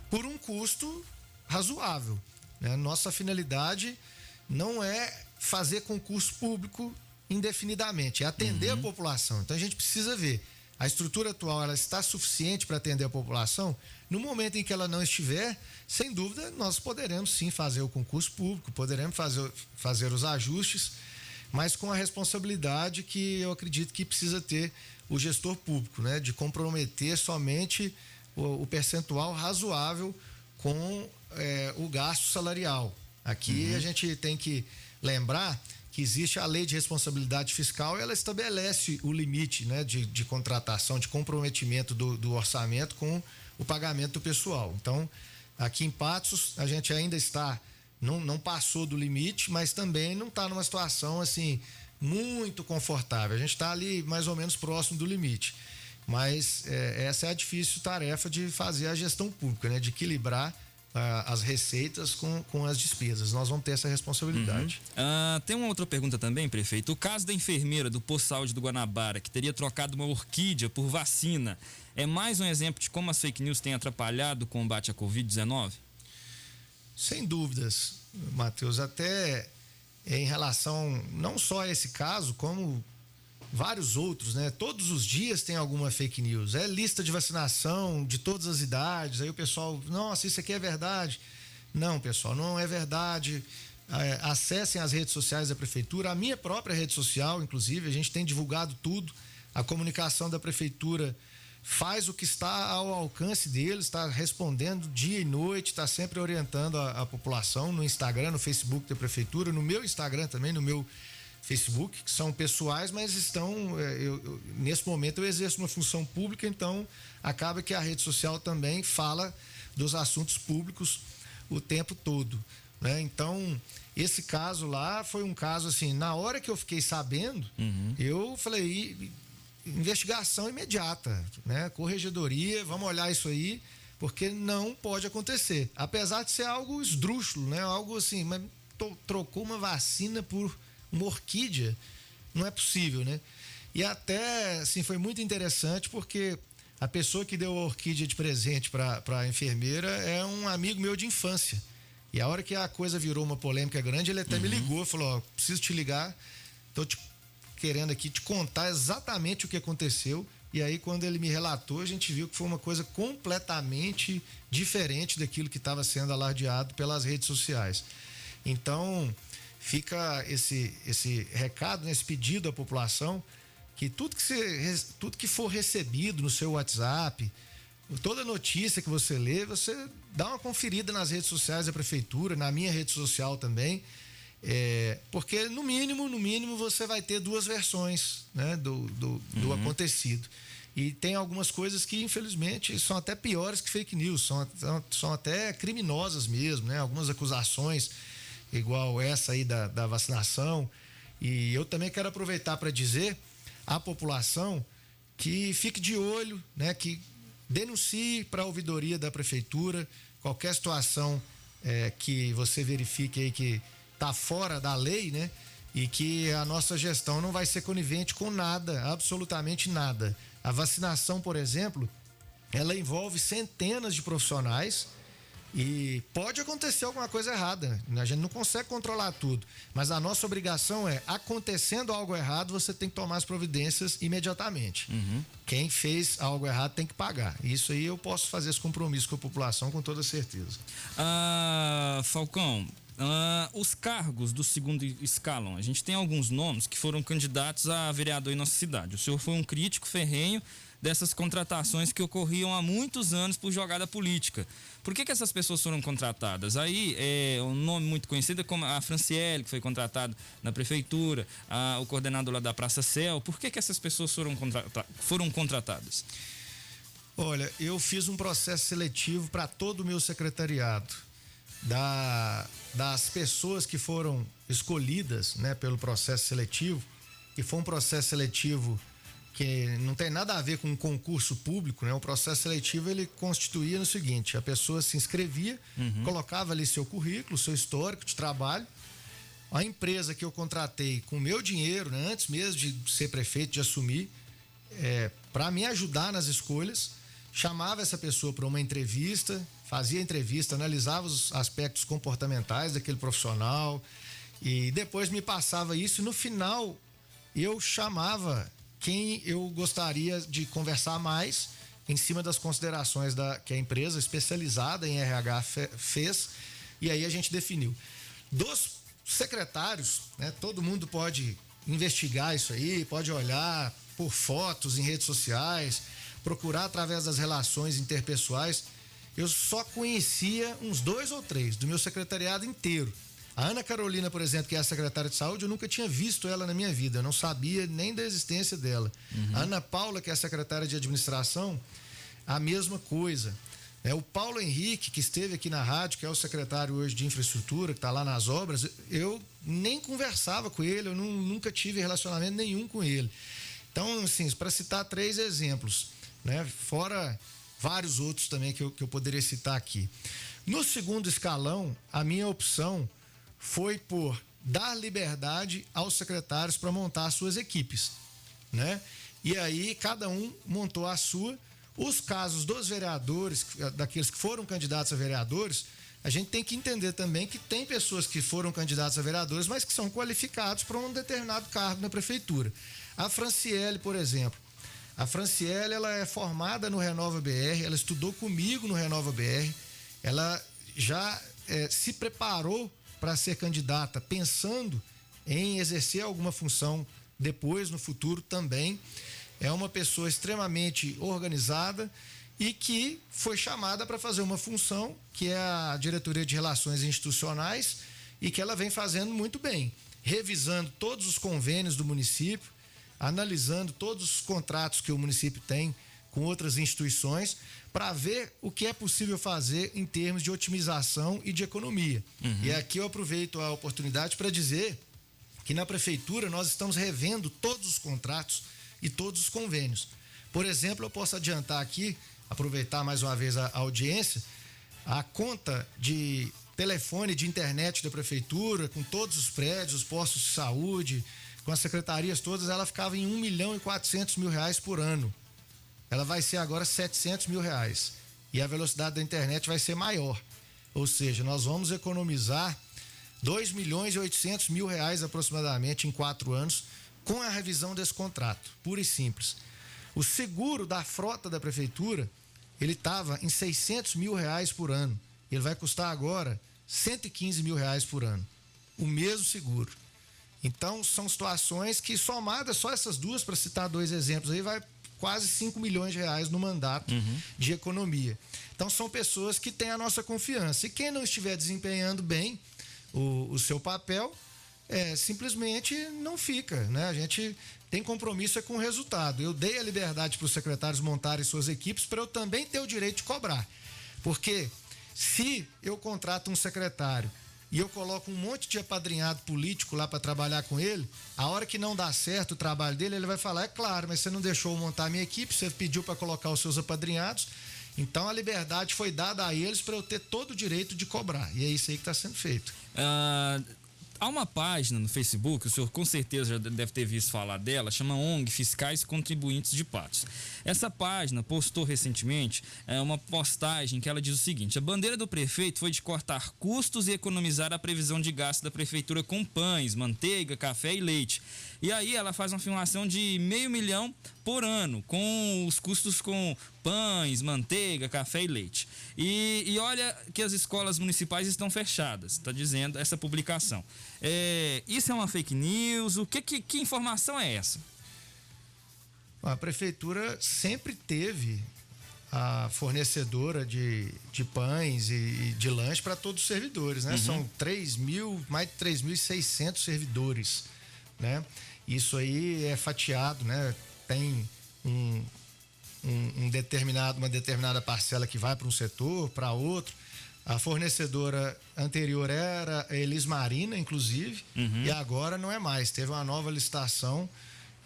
por um custo razoável. Nossa finalidade não é fazer concurso público indefinidamente, é atender a população. Então a gente precisa ver, a estrutura atual ela está suficiente para atender a população? No momento em que ela não estiver, sem dúvida, nós poderemos sim fazer o concurso público, poderemos fazer os ajustes, mas com a responsabilidade que eu acredito que precisa ter o gestor público, né? De comprometer somente o percentual razoável com o gasto salarial. Aqui a gente tem que lembrar que existe a lei de responsabilidade fiscal e ela estabelece o limite, né, de contratação, de comprometimento do orçamento com o pagamento do pessoal. Então, aqui em Patos, a gente ainda está, não passou do limite, mas também não está numa situação assim muito confortável. A gente está ali mais ou menos próximo do limite. Mas essa é a difícil tarefa de fazer a gestão pública, né? De equilibrar as receitas com as despesas. Nós vamos ter essa responsabilidade. Tem uma outra pergunta também, prefeito. O caso da enfermeira do posto de saúde do Guanabara, que teria trocado uma orquídea por vacina, é mais um exemplo de como as fake news têm atrapalhado o combate à Covid-19? Sem dúvidas, Matheus. Até em relação não só a esse caso, como vários outros, né? Todos os dias tem alguma fake news. É lista de vacinação de todas as idades. Aí o pessoal, nossa, isso aqui é verdade. Não, pessoal, não é verdade. Acessem as redes sociais da prefeitura, a minha própria rede social, inclusive, a gente tem divulgado tudo. A comunicação da prefeitura faz o que está ao alcance deles, está respondendo dia e noite, está sempre orientando a população no Instagram, no Facebook da prefeitura, no meu Instagram também, no meu Facebook, que são pessoais, mas estão, nesse momento eu exerço uma função pública, então acaba que a rede social também fala dos assuntos públicos o tempo todo, né? Então, esse caso lá foi um caso assim, na hora que eu fiquei sabendo, eu falei, investigação imediata, né? Corregedoria, vamos olhar isso aí, porque não pode acontecer, apesar de ser algo esdrúxulo, né? Algo assim, mas trocou uma vacina por uma orquídea, não é possível, né? E até, assim, foi muito interessante porque a pessoa que deu a orquídea de presente para a enfermeira é um amigo meu de infância. E a hora que a coisa virou uma polêmica grande, ele até me ligou, falou, preciso te ligar, tô querendo aqui te contar exatamente o que aconteceu. E aí, quando ele me relatou, a gente viu que foi uma coisa completamente diferente daquilo que estava sendo alardeado pelas redes sociais. Então, fica esse recado, esse pedido à população, que tudo que for recebido no seu WhatsApp, toda notícia que você lê, você dá uma conferida nas redes sociais da prefeitura, na minha rede social também, porque no mínimo você vai ter duas versões, né, do acontecido. E tem algumas coisas que infelizmente são até piores que fake news, são até criminosas mesmo, né? Algumas acusações igual essa aí da vacinação. E eu também quero aproveitar para dizer à população que fique de olho, né, que denuncie para a ouvidoria da prefeitura qualquer situação que você verifique aí que está fora da lei, né, e que a nossa gestão não vai ser conivente com nada, absolutamente nada. A vacinação, por exemplo, ela envolve centenas de profissionais. E pode acontecer alguma coisa errada, a gente não consegue controlar tudo, mas a nossa obrigação é, acontecendo algo errado, você tem que tomar as providências imediatamente. Quem fez algo errado tem que pagar. Isso aí eu posso fazer esse compromisso com a população com toda certeza. Falcão, os cargos do segundo escalão, a gente tem alguns nomes que foram candidatos a vereador em nossa cidade. O senhor foi um crítico ferrenho dessas contratações que ocorriam há muitos anos por jogada política. Por que essas pessoas foram contratadas? Aí, um nome muito conhecido como a Franciele, que foi contratada na prefeitura, o coordenador lá da Praça Céu. Por que essas pessoas foram contratadas? Olha, eu fiz um processo seletivo para todo o meu secretariado. Das pessoas que foram escolhidas, né, pelo processo seletivo, que foi um processo seletivo que não tem nada a ver com um concurso público, né? O processo seletivo, ele constituía no seguinte: a pessoa se inscrevia, colocava ali seu currículo, seu histórico de trabalho, a empresa que eu contratei com o meu dinheiro, né, antes mesmo de ser prefeito, de assumir, para me ajudar nas escolhas, chamava essa pessoa para uma entrevista, fazia a entrevista, analisava os aspectos comportamentais daquele profissional e depois me passava isso, e no final eu chamava quem eu gostaria de conversar mais em cima das considerações que a empresa especializada em RH fez, e aí a gente definiu. Dos secretários, né, todo mundo pode investigar isso aí, pode olhar por fotos em redes sociais, procurar através das relações interpessoais. Eu só conhecia uns 2 ou 3 do meu secretariado inteiro. A Ana Carolina, por exemplo, que é a secretária de saúde, eu nunca tinha visto ela na minha vida, eu não sabia nem da existência dela. A Ana Paula, que é a secretária de administração, a mesma coisa. O Paulo Henrique, que esteve aqui na rádio, que é o secretário hoje de infraestrutura, que está lá nas obras, eu nem conversava com ele, eu nunca tive relacionamento nenhum com ele. Então, assim, para citar 3 exemplos, né? Fora vários outros também que eu poderia citar aqui. No segundo escalão, a minha opção foi por dar liberdade aos secretários para montar suas equipes, né? E aí cada um montou a sua. Os casos dos vereadores, daqueles que foram candidatos a vereadores, a gente tem que entender também que tem pessoas que foram candidatos a vereadores, mas que são qualificados para um determinado cargo na prefeitura. A Franciele, por exemplo. A Franciele, ela é formada no Renova BR, ela estudou comigo no Renova BR, ela já se preparou para ser candidata, pensando em exercer alguma função depois, no futuro também. É uma pessoa extremamente organizada e que foi chamada para fazer uma função que é a Diretoria de Relações Institucionais e que ela vem fazendo muito bem, revisando todos os convênios do município, analisando todos os contratos que o município tem com outras instituições para ver o que é possível fazer em termos de otimização e de economia. E aqui eu aproveito a oportunidade para dizer que na prefeitura nós estamos revendo todos os contratos e todos os convênios. Por exemplo, eu posso adiantar aqui, aproveitar mais uma vez a audiência, a conta de telefone, de internet da prefeitura, com todos os prédios, os postos de saúde, com as secretarias todas, ela ficava em R$1.400.000 por ano. Ela vai ser agora R$700.000 e a velocidade da internet vai ser maior. Ou seja, nós vamos economizar R$2.800.000 aproximadamente em 4 anos com a revisão desse contrato, pura e simples. O seguro da frota da prefeitura, ele estava em R$600.000 por ano. Ele vai custar agora R$115.000 por ano. O mesmo seguro. Então, são situações que, somadas só essas duas, para citar 2 exemplos aí, vai quase R$5 milhões no mandato de economia. Então, são pessoas que têm a nossa confiança. E quem não estiver desempenhando bem o seu papel, simplesmente não fica, né? A gente tem compromisso com o resultado. Eu dei a liberdade para os secretários montarem suas equipes para eu também ter o direito de cobrar. Porque se eu contrato um secretário e eu coloco um monte de apadrinhado político lá para trabalhar com ele, a hora que não dá certo o trabalho dele, ele vai falar, é claro, mas você não deixou eu montar a minha equipe, você pediu para colocar os seus apadrinhados, então a liberdade foi dada a eles para eu ter todo o direito de cobrar. E é isso aí que está sendo feito. Há uma página no Facebook, o senhor com certeza já deve ter visto falar dela, chama ONG Fiscais Contribuintes de Patos. Essa página postou recentemente uma postagem que ela diz o seguinte: a bandeira do prefeito foi de cortar custos e economizar a previsão de gasto da prefeitura com pães, manteiga, café e leite. E aí ela faz uma afirmação de R$500 mil por ano, com os custos com pães, manteiga, café e leite. E olha que as escolas municipais estão fechadas, está dizendo essa publicação. Isso é uma fake news? Que informação é essa? A prefeitura sempre teve a fornecedora de pães e de lanche para todos os servidores, né? São mais de 3.600 servidores, né? Isso aí é fatiado, né? Tem uma determinada parcela que vai para um setor, para outro. A fornecedora anterior era a Elis Marina, inclusive, e agora não é mais. Teve uma nova licitação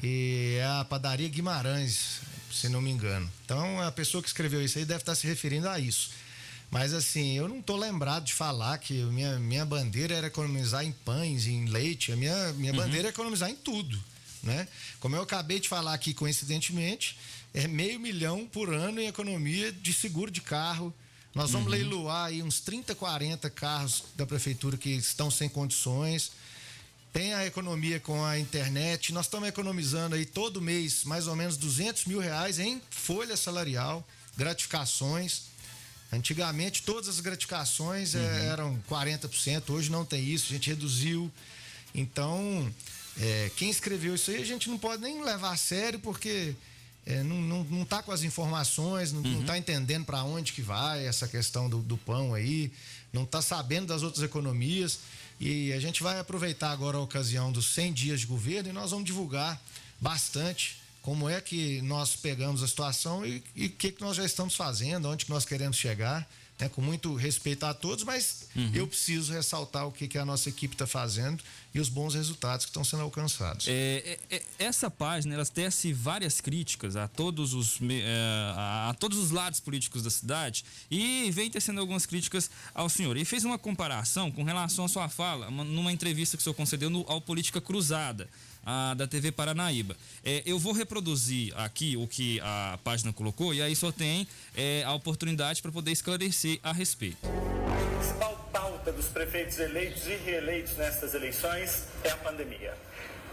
e é a Padaria Guimarães, se não me engano. Então, a pessoa que escreveu isso aí deve estar se referindo a isso. Mas, assim, eu não estou lembrado de falar que minha bandeira era economizar em pães, em leite. A minha bandeira é economizar em tudo, né? Como eu acabei de falar aqui, coincidentemente, é R$500 mil por ano em economia de seguro de carro. Nós vamos leiloar aí uns 30, 40 carros da prefeitura que estão sem condições. Tem a economia com a internet. Nós estamos economizando aí todo mês mais ou menos R$200 mil em folha salarial, gratificações. Antigamente todas as gratificações eram 40%, hoje não tem isso, a gente reduziu. Então, quem escreveu isso aí a gente não pode nem levar a sério, porque não está com as informações, não está entendendo para onde que vai essa questão do pão aí, não está sabendo das outras economias. E a gente vai aproveitar agora a ocasião dos 100 dias de governo e nós vamos divulgar bastante como é que nós pegamos a situação e o que nós já estamos fazendo, onde que nós queremos chegar, né? Com muito respeito a todos, mas eu preciso ressaltar o que a nossa equipe está fazendo e os bons resultados que estão sendo alcançados. Essa página, ela tece várias críticas a todos os lados políticos da cidade e vem tecendo algumas críticas ao senhor. E fez uma comparação com relação à sua fala numa entrevista que o senhor concedeu ao Política Cruzada, da TV Paranaíba. Eu vou reproduzir aqui o que a página colocou e aí só tem a oportunidade para poder esclarecer a respeito. A principal pauta dos prefeitos eleitos e reeleitos nestas eleições é a pandemia.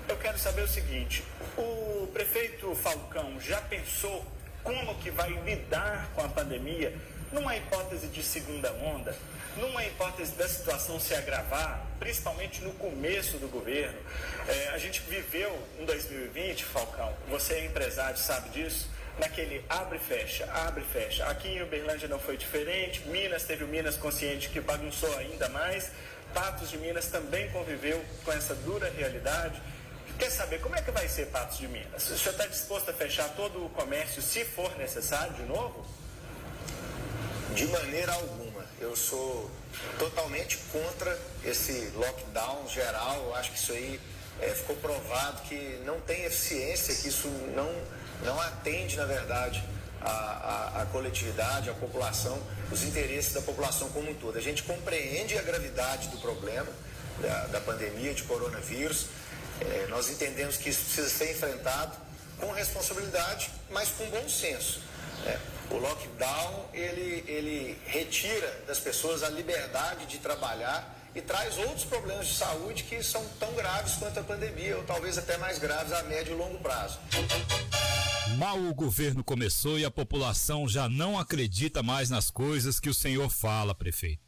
Eu quero saber o seguinte: o prefeito Falcão já pensou como que vai lidar com a pandemia numa hipótese de segunda onda, numa hipótese da situação se agravar, principalmente no começo do governo? A gente viveu em 2020, Falcão, você é empresário, sabe disso, naquele abre e fecha. Aqui em Uberlândia não foi diferente, teve o Minas Consciente que bagunçou ainda mais, Patos de Minas também conviveu com essa dura realidade. Quer saber como é que vai ser Patos de Minas? O senhor está disposto a fechar todo o comércio se for necessário de novo? De maneira alguma. Eu sou totalmente contra esse lockdown geral. Eu acho que isso aí ficou provado que não tem eficiência, que isso não atende, na verdade, a coletividade, a população, os interesses da população como um todo. A gente compreende a gravidade do problema da pandemia de coronavírus. Nós entendemos que isso precisa ser enfrentado com responsabilidade, mas com bom senso. O lockdown, ele retira das pessoas a liberdade de trabalhar e traz outros problemas de saúde que são tão graves quanto a pandemia, ou talvez até mais graves a médio e longo prazo. Mal o governo começou e a população já não acredita mais nas coisas que o senhor fala, prefeito.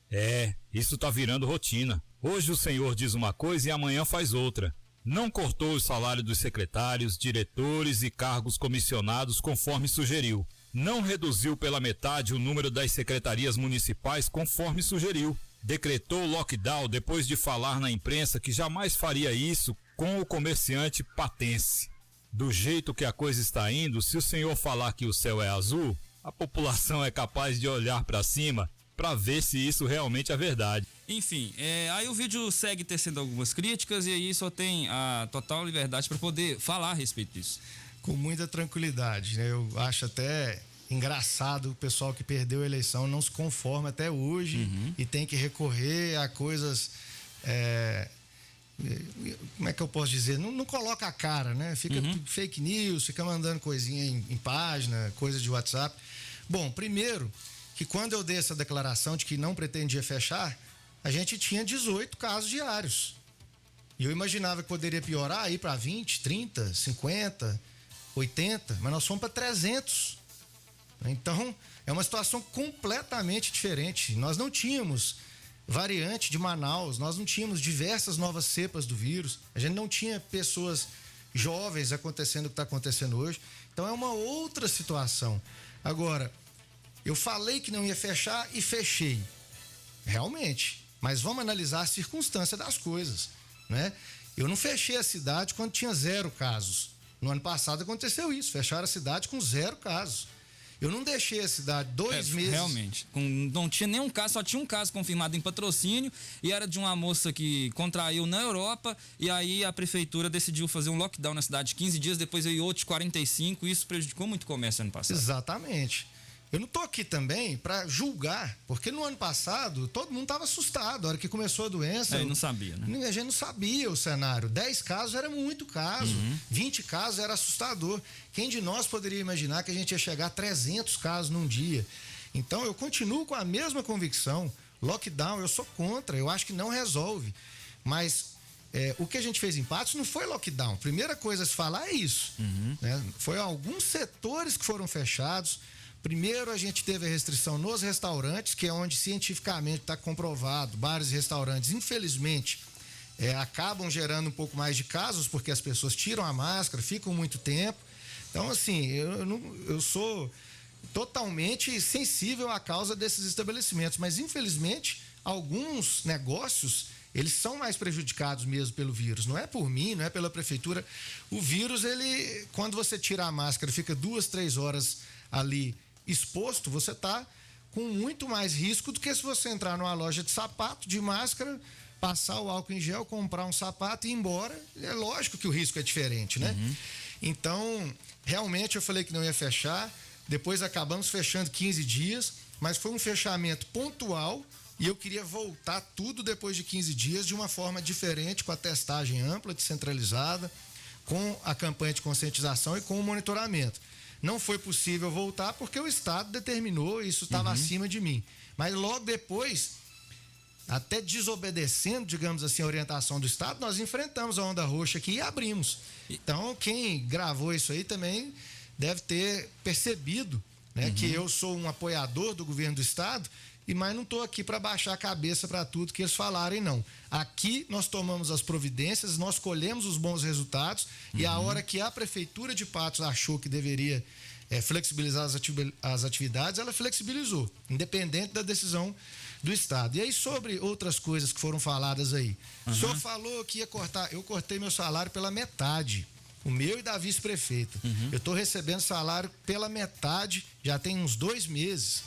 Isso tá virando rotina. Hoje o senhor diz uma coisa e amanhã faz outra. Não cortou o salário dos secretários, diretores e cargos comissionados conforme sugeriu. Não reduziu pela metade o número das secretarias municipais conforme sugeriu. Decretou lockdown depois de falar na imprensa que jamais faria isso com o comerciante patense. Do jeito que a coisa está indo, se o senhor falar que o céu é azul, a população é capaz de olhar para cima para ver se isso realmente é verdade. Enfim, aí o vídeo segue tecendo algumas críticas e aí só tem a total liberdade para poder falar a respeito disso. Com muita tranquilidade, né? Eu acho até engraçado o pessoal que perdeu a eleição não se conforma até hoje e tem que recorrer a coisas, como é que eu posso dizer, não coloca a cara, né? Fica fake news, fica mandando coisinha em página, coisa de WhatsApp. Bom, primeiro que quando eu dei essa declaração de que não pretendia fechar, a gente tinha 18 casos diários. E eu imaginava que poderia piorar aí para 20, 30, 50, 80, mas nós fomos para 300. Então, é uma situação completamente diferente. Nós não tínhamos variante de Manaus, nós não tínhamos diversas novas cepas do vírus, a gente não tinha pessoas jovens acontecendo o que está acontecendo hoje. Então, é uma outra situação. Agora, eu falei que não ia fechar e fechei. Realmente. Mas vamos analisar a circunstância das coisas, né? Eu não fechei a cidade quando tinha 0 casos. No ano passado aconteceu isso, fecharam a cidade com 0 casos. Eu não deixei a cidade 2 meses. Realmente. Não tinha nenhum caso, só tinha um caso confirmado em Patrocínio e era de uma moça que contraiu na Europa e aí a prefeitura decidiu fazer um lockdown na cidade de 15 dias, depois veio outros 45 e isso prejudicou muito o comércio ano passado. Exatamente. Eu não tô aqui também para julgar, porque no ano passado todo mundo estava assustado. A hora que começou a doença. Não sabia, né? A gente não sabia o cenário. 10 casos era muito caso, 20 casos era assustador. Quem de nós poderia imaginar que a gente ia chegar a 300 casos num dia? Então eu continuo com a mesma convicção. Lockdown, eu sou contra, eu acho que não resolve. Mas o que a gente fez em Patos não foi lockdown. Primeira coisa a se falar é isso. Né? Foi alguns setores que foram fechados. Primeiro, a gente teve a restrição nos restaurantes, que é onde cientificamente está comprovado, bares e restaurantes, infelizmente, acabam gerando um pouco mais de casos, porque as pessoas tiram a máscara, ficam muito tempo. Então, assim, eu sou totalmente sensível à causa desses estabelecimentos, mas infelizmente, alguns negócios, eles são mais prejudicados mesmo pelo vírus. Não é por mim, não é pela prefeitura. O vírus, quando você tira a máscara, fica 2, 3 horas ali exposto, você está com muito mais risco do que se você entrar numa loja de sapato, de máscara, passar o álcool em gel, comprar um sapato e ir embora. É lógico que o risco é diferente, né? Então, realmente eu falei que não ia fechar, depois acabamos fechando 15 dias, mas foi um fechamento pontual e eu queria voltar tudo depois de 15 dias de uma forma diferente, com a testagem ampla, descentralizada, com a campanha de conscientização e com o monitoramento. Não foi possível voltar porque o Estado determinou, isso estava acima de mim. Mas logo depois, até desobedecendo, digamos assim, a orientação do Estado, nós enfrentamos a onda roxa aqui e abrimos. Então, quem gravou isso aí também deve ter percebido, né, que eu sou um apoiador do governo do Estado, mas não estou aqui para baixar a cabeça para tudo que eles falarem, não. Aqui nós tomamos as providências, nós colhemos os bons resultados e a hora que a Prefeitura de Patos achou que deveria flexibilizar as atividades, ela flexibilizou, independente da decisão do Estado. E aí, sobre outras coisas que foram faladas aí. O senhor falou que ia cortar, eu cortei meu salário pela metade, o meu e da vice-prefeita. Eu estou recebendo salário pela metade, já tem uns 2 meses.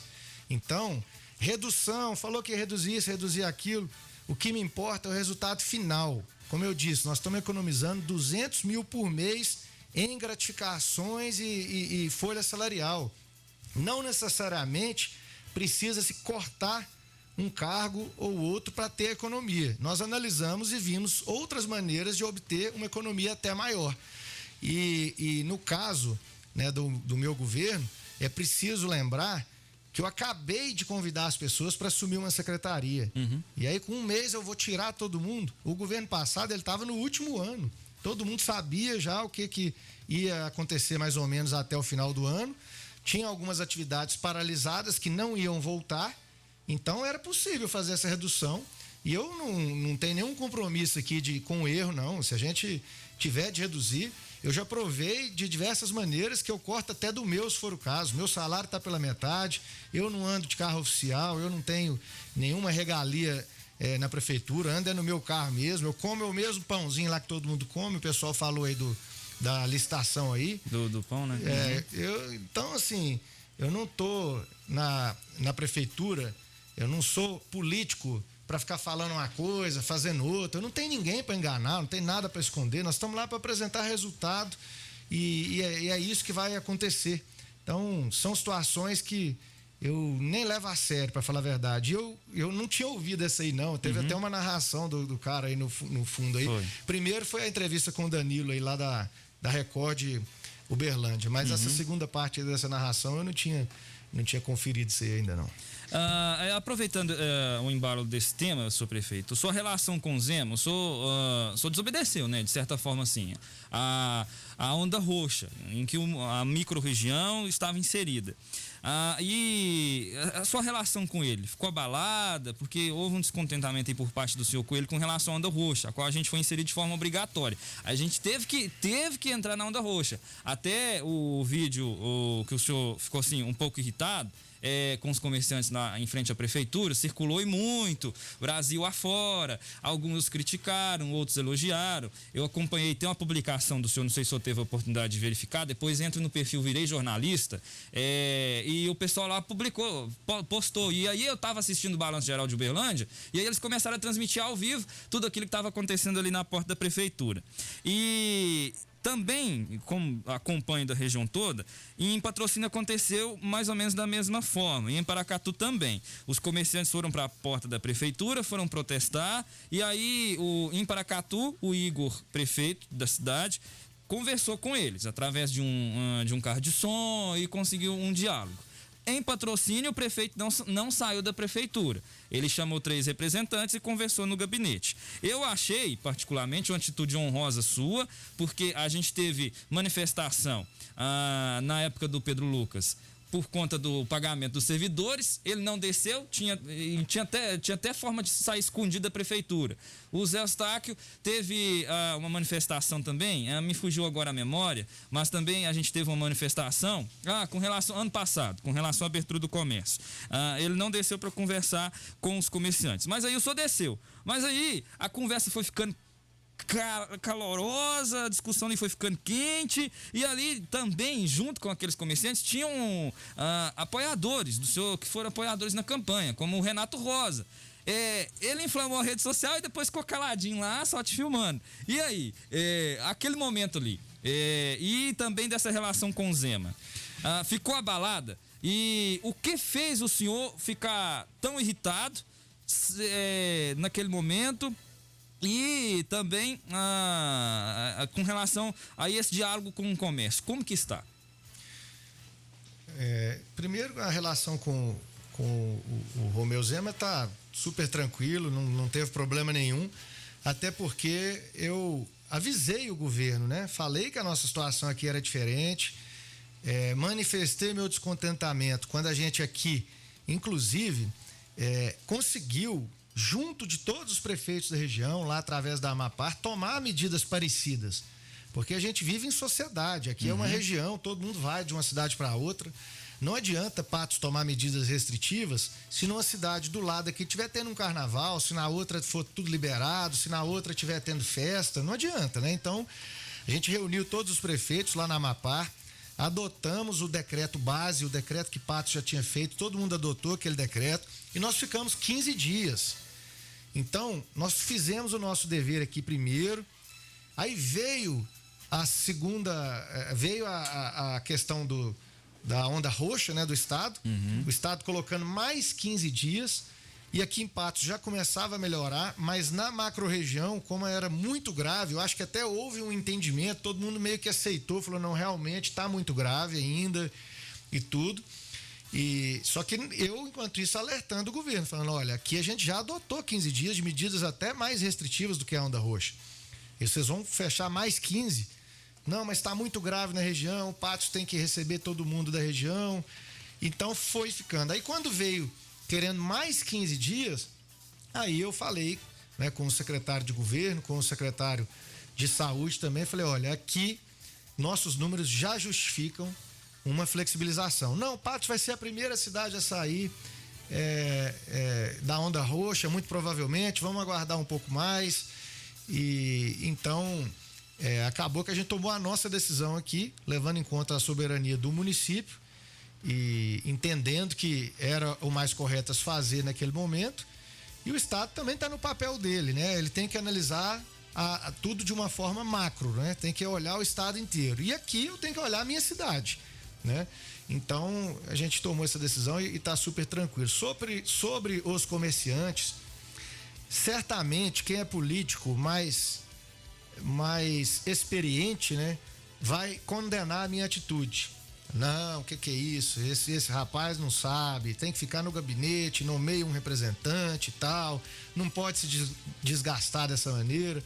Então, redução, falou que ia reduzir isso, reduzir aquilo. O que me importa é o resultado final. Como eu disse, nós estamos economizando 200 mil por mês em gratificações e folha salarial. Não necessariamente precisa se cortar um cargo ou outro para ter economia. Nós analisamos e vimos outras maneiras de obter uma economia até maior. E no caso, né, do meu governo, é preciso lembrar que eu acabei de convidar as pessoas para assumir uma secretaria. E aí, com 1 mês, eu vou tirar todo mundo. O governo passado, ele estava no último ano. Todo mundo sabia já o que ia acontecer mais ou menos até o final do ano. Tinha algumas atividades paralisadas que não iam voltar. Então, era possível fazer essa redução. E eu não tenho nenhum compromisso aqui com erro, não. Se a gente tiver de reduzir, eu já provei de diversas maneiras que eu corto até do meu, se for o caso. Meu salário está pela metade, eu não ando de carro oficial, eu não tenho nenhuma regalia na prefeitura, ando no meu carro mesmo, eu como o mesmo pãozinho lá que todo mundo come, o pessoal falou aí da licitação aí. Do pão, né? Então, assim, eu não tô na prefeitura, eu não sou político para ficar falando uma coisa, fazendo outra. Eu não tenho ninguém para enganar, não tem nada para esconder. Nós estamos lá para apresentar resultado e é isso que vai acontecer. Então, são situações que eu nem levo a sério, para falar a verdade. Eu não tinha ouvido essa aí, não. Teve até uma narração do cara aí no fundo aí. Primeiro foi a entrevista com o Danilo aí lá da Record Uberlândia, mas essa segunda parte dessa narração eu não tinha conferido isso aí ainda não. Aproveitando o embalo desse tema, senhor prefeito, sua relação com o Zema, o senhor desobedeceu, né, de certa forma assim, a onda roxa, em que a micro-região estava inserida. E a sua relação com ele ficou abalada, porque houve um descontentamento aí por parte do senhor Coelho com relação à onda roxa, a qual a gente foi inserido de forma obrigatória. A gente teve que entrar na onda roxa. Até o vídeo que o senhor ficou assim um pouco irritado, com os comerciantes em frente à prefeitura, circulou e muito, Brasil afora. Alguns criticaram, outros elogiaram. Eu acompanhei, tem uma publicação do senhor, não sei se o senhor teve a oportunidade de verificar, depois entra no perfil Virei Jornalista, e o pessoal lá postou. E aí eu estava assistindo o Balanço Geral de Uberlândia, e aí eles começaram a transmitir ao vivo tudo aquilo que estava acontecendo ali na porta da prefeitura. E também, como acompanho da região toda, em Patrocínio aconteceu mais ou menos da mesma forma, e em Paracatu também. Os comerciantes foram para a porta da prefeitura, foram protestar, e aí em Paracatu, o Igor, prefeito da cidade, conversou com eles através de um carro de som e conseguiu um diálogo. Em Patrocínio, o prefeito não saiu da prefeitura. Ele chamou 3 representantes e conversou no gabinete. Eu achei, particularmente, uma atitude honrosa sua, porque a gente teve manifestação na época do Pedro Lucas por conta do pagamento dos servidores, ele não desceu, tinha até forma de sair escondido da prefeitura. O Zé Eustáquio teve uma manifestação também, me fugiu agora a memória, mas também a gente teve uma manifestação com relação ano passado, com relação à abertura do comércio. Ele não desceu para conversar com os comerciantes, mas aí o senhor desceu. Mas aí a conversa foi ficando calorosa, a discussão ali foi ficando quente, e ali também, junto com aqueles comerciantes, tinham apoiadores do senhor, que foram apoiadores na campanha, como o Renato Rosa. Ele inflamou a rede social e depois ficou caladinho lá, só te filmando. E aí, aquele momento ali, e também dessa relação com o Zema, ficou abalada, e o que fez o senhor ficar tão irritado naquele momento? E também com relação a esse diálogo com o comércio, como que está? Primeiro, a relação com o Romeu Zema está super tranquilo, não teve problema nenhum, até porque eu avisei o governo, né? Falei que a nossa situação aqui era diferente, manifestei meu descontentamento quando a gente aqui, inclusive, conseguiu, junto de todos os prefeitos da região, lá através da Amapar, tomar medidas parecidas. Porque a gente vive em sociedade, aqui é uma região, todo mundo vai de uma cidade para outra. Não adianta, Patos, tomar medidas restritivas se numa cidade do lado aqui estiver tendo um carnaval, se na outra for tudo liberado, se na outra estiver tendo festa, não adianta, né? Então, a gente reuniu todos os prefeitos lá na Amapar, adotamos o decreto base, o decreto que Patos já tinha feito, todo mundo adotou aquele decreto e nós ficamos 15 dias. Então, nós fizemos o nosso dever aqui primeiro, aí veio a questão da onda roxa, né, do estado, o estado colocando mais 15 dias, e aqui em Patos já começava a melhorar, mas na macro-região, como era muito grave, eu acho que até houve um entendimento, todo mundo meio que aceitou, falou, não, realmente está muito grave ainda e tudo. Só que eu, enquanto isso, alertando o governo, falando, olha, aqui a gente já adotou 15 dias de medidas até mais restritivas do que a onda roxa. E vocês vão fechar mais 15? Não, mas está muito grave na região, o Patos tem que receber todo mundo da região. Então foi ficando. Aí quando veio querendo mais 15 dias, aí eu falei, né, com o secretário de governo, com o secretário de saúde também, falei, olha, aqui nossos números já justificam uma flexibilização. Não, Patos vai ser a primeira cidade a sair da onda roxa, muito provavelmente, vamos aguardar um pouco mais. E então acabou que a gente tomou a nossa decisão aqui, levando em conta a soberania do município e entendendo que era o mais correto a se fazer naquele momento. E o Estado também está no papel dele, né? Ele tem que analisar tudo de uma forma macro, né? Tem que olhar o Estado inteiro. E aqui eu tenho que olhar a minha cidade, né? Então a gente tomou essa decisão e está super tranquilo. Sobre os comerciantes, certamente quem é político mais experiente, né, vai condenar a minha atitude. Não, o que é isso? Esse rapaz não sabe, tem que ficar no gabinete, nomeia um representante e tal, não pode se desgastar dessa maneira.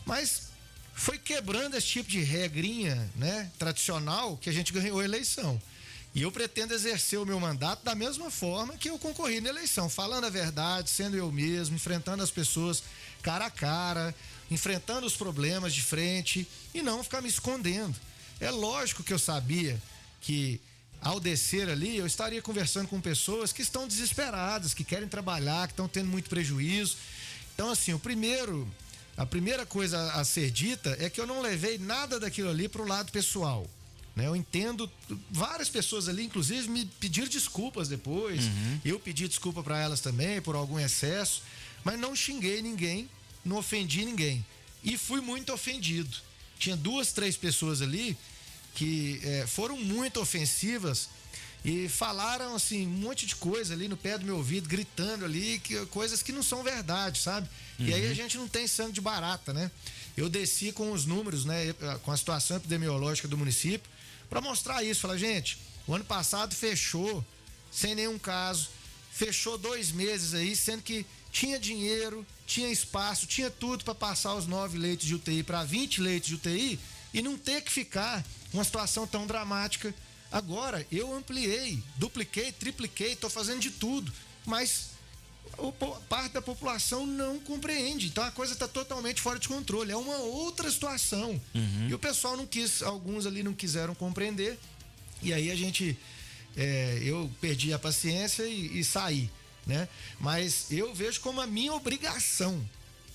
Mas foi quebrando esse tipo de regrinha, né, tradicional, que a gente ganhou a eleição. E eu pretendo exercer o meu mandato da mesma forma que eu concorri na eleição, falando a verdade, sendo eu mesmo, enfrentando as pessoas cara a cara, enfrentando os problemas de frente e não ficar me escondendo. É lógico que eu sabia que ao descer ali eu estaria conversando com pessoas que estão desesperadas, que querem trabalhar, que estão tendo muito prejuízo. Então, assim, a primeira coisa a ser dita é que eu não levei nada daquilo ali para o lado pessoal. Eu entendo, várias pessoas ali, inclusive, me pediram desculpas depois. Eu pedi desculpa para elas também por algum excesso, mas não xinguei ninguém, não ofendi ninguém. E fui muito ofendido. Tinha 2, 3 pessoas ali que foram muito ofensivas e falaram assim um monte de coisa ali no pé do meu ouvido, gritando ali, coisas que não são verdade, sabe? E aí a gente não tem sangue de barata, né? Eu desci com os números, né, com a situação epidemiológica do município, para mostrar isso. Falar, gente, o ano passado fechou sem nenhum caso, fechou 2 meses aí, sendo que tinha dinheiro, tinha espaço, tinha tudo para passar os 9 leitos de UTI para 20 leitos de UTI e não ter que ficar uma situação tão dramática Agora, eu ampliei, dupliquei, tripliquei, estou fazendo de tudo, mas parte da população não compreende. Então a coisa está totalmente fora de controle. É uma outra situação. E o pessoal não quis, alguns ali não quiseram compreender. E aí eu perdi a paciência e saí, né? Mas eu vejo como a minha obrigação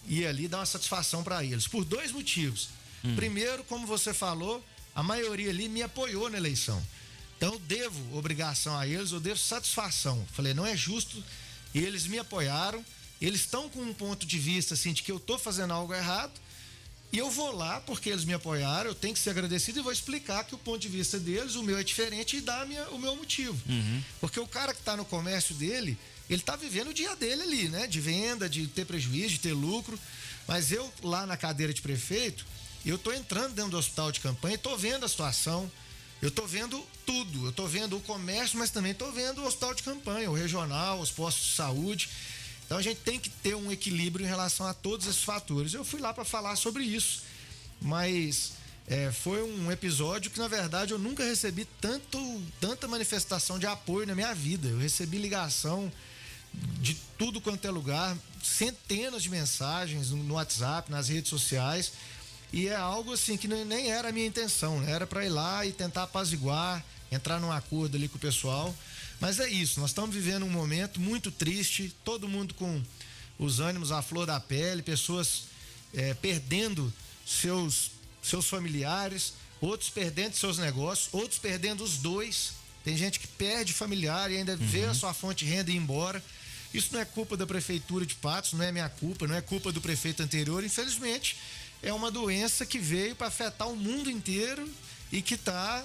ir ali dar uma satisfação para eles, por 2 motivos. Primeiro, como você falou, a maioria ali me apoiou na eleição. Então eu devo obrigação a eles, eu devo satisfação. Falei, não é justo, eles me apoiaram, eles estão com um ponto de vista assim de que eu tô fazendo algo errado, e eu vou lá porque eles me apoiaram, eu tenho que ser agradecido e vou explicar que o ponto de vista deles, o meu é diferente, e dar o meu motivo. Porque o cara que tá no comércio dele, ele tá vivendo o dia dele ali, né? De venda, de ter prejuízo, de ter lucro. Mas eu, lá na cadeira de prefeito, eu tô entrando dentro do hospital de campanha e tô vendo a situação. Eu tô vendo tudo. Eu tô vendo o comércio, mas também tô vendo o hospital de campanha, o regional, os postos de saúde. Então a gente tem que ter um equilíbrio em relação a todos esses fatores. Eu fui lá para falar sobre isso, mas foi um episódio que, na verdade, eu nunca recebi tanta manifestação de apoio na minha vida. Eu recebi ligação de tudo quanto é lugar, centenas de mensagens no WhatsApp, nas redes sociais, e é algo assim que nem era a minha intenção, né? Era para ir lá e tentar apaziguar, entrar num acordo ali com o pessoal, mas é isso, nós estamos vivendo um momento muito triste, todo mundo com os ânimos à flor da pele, pessoas perdendo seus familiares, outros perdendo seus negócios, outros perdendo os dois. Tem gente que perde familiar e ainda vê a sua fonte de renda ir embora. Isso não é culpa da prefeitura de Patos, não é minha culpa, não é culpa do prefeito anterior. Infelizmente, é uma doença que veio para afetar o mundo inteiro e que está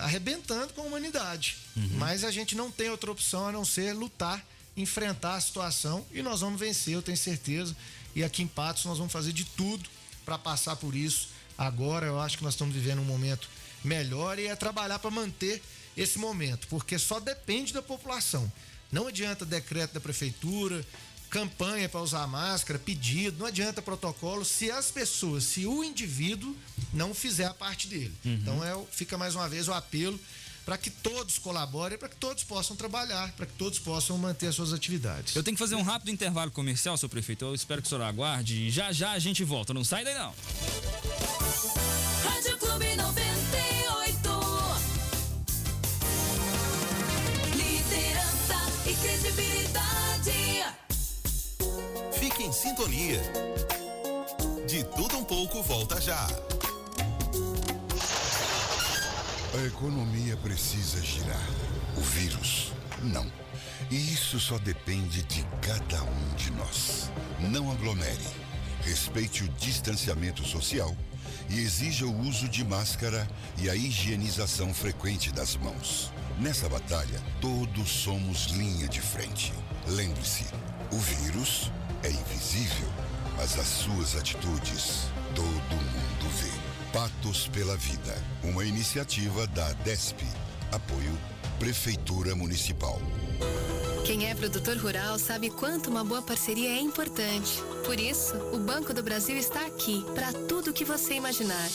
arrebentando com a humanidade. Mas a gente não tem outra opção a não ser lutar, enfrentar a situação, e nós vamos vencer, eu tenho certeza. E aqui em Patos nós vamos fazer de tudo para passar por isso. Agora eu acho que nós estamos vivendo um momento melhor, e é trabalhar para manter esse momento, porque só depende da população. Não adianta decreto da prefeitura, campanha para usar máscara, pedido, não adianta protocolo se as pessoas, se o indivíduo não fizer a parte dele. Então fica mais uma vez o apelo para que todos colaborem, para que todos possam trabalhar, para que todos possam manter as suas atividades. Eu tenho que fazer um rápido intervalo comercial, seu prefeito. Eu espero que o senhor aguarde e já a gente volta. Não sai daí não. Rádio Clube 98. Liderança e credibilidade. Fique em sintonia. De tudo um pouco volta já. A economia precisa girar. O vírus, não. E isso só depende de cada um de nós. Não aglomere. Respeite o distanciamento social e exija o uso de máscara e a higienização frequente das mãos. Nessa batalha, todos somos linha de frente. Lembre-se, o vírus é invisível, mas as suas atitudes todo mundo vê. Patos pela Vida, uma iniciativa da DESP. Apoio Prefeitura Municipal. Quem é produtor rural sabe quanto uma boa parceria é importante. Por isso, o Banco do Brasil está aqui para tudo o que você imaginar.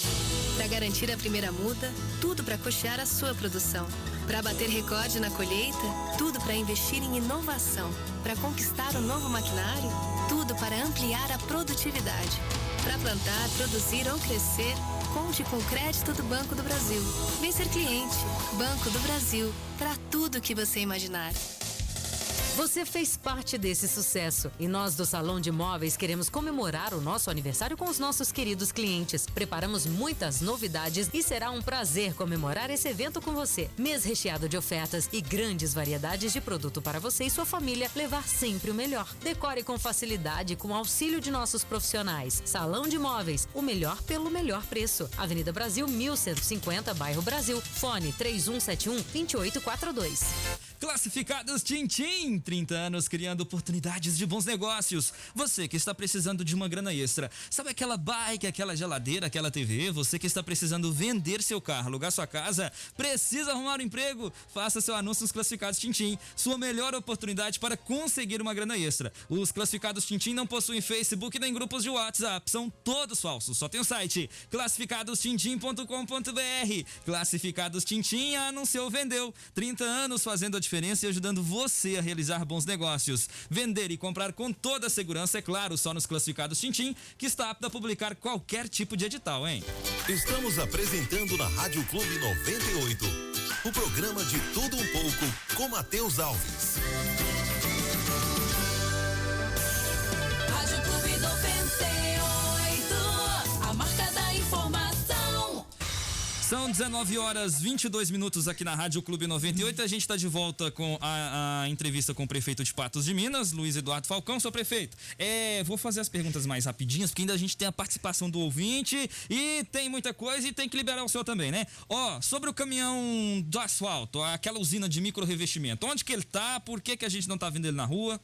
Para garantir a primeira muda, tudo para custear a sua produção. Para bater recorde na colheita, tudo para investir em inovação. Para conquistar um novo maquinário, tudo para ampliar a produtividade. Para plantar, produzir ou crescer, conte com o crédito do Banco do Brasil. Vem ser cliente. Banco do Brasil, para tudo que você imaginar. Você fez parte desse sucesso e nós do Salão de Móveis queremos comemorar o nosso aniversário com os nossos queridos clientes. Preparamos muitas novidades e será um prazer comemorar esse evento com você. Mês recheado de ofertas e grandes variedades de produto para você e sua família levar sempre o melhor. Decore com facilidade com auxílio de nossos profissionais. Salão de Móveis, o melhor pelo melhor preço. Avenida Brasil 1150, bairro Brasil. Fone 3171-2842. Classificados Tintim, 30 anos criando oportunidades de bons negócios. Você que está precisando de uma grana extra, sabe aquela bike, aquela geladeira, aquela TV? Você que está precisando vender seu carro, alugar sua casa, precisa arrumar um emprego? Faça seu anúncio nos Classificados Tintim, sua melhor oportunidade para conseguir uma grana extra. Os Classificados Tintim não possuem Facebook nem grupos de WhatsApp, são todos falsos, só tem o site classificadostintim.com.br. Classificados Tintim, anunciou, vendeu. 30 anos fazendo a diferença e ajudando você a realizar bons negócios. Vender e comprar com toda a segurança, é claro, só nos Classificados Tintim, que está apto a publicar qualquer tipo de edital, hein? Estamos apresentando na Rádio Clube 98, o programa de tudo um pouco com Matheus Alves. Rádio Clube 98, a marca da informação. São 19 horas 22 minutos aqui na Rádio Clube 98. A gente está de volta com a entrevista com o prefeito de Patos de Minas, Luiz Eduardo Falcão. Seu prefeito, vou fazer as perguntas mais rapidinhas, porque ainda a gente tem a participação do ouvinte e tem muita coisa e tem que liberar o senhor também, né? Sobre o caminhão do asfalto, aquela usina de micro revestimento, onde que ele tá? Por que a gente não tá vendo ele na rua?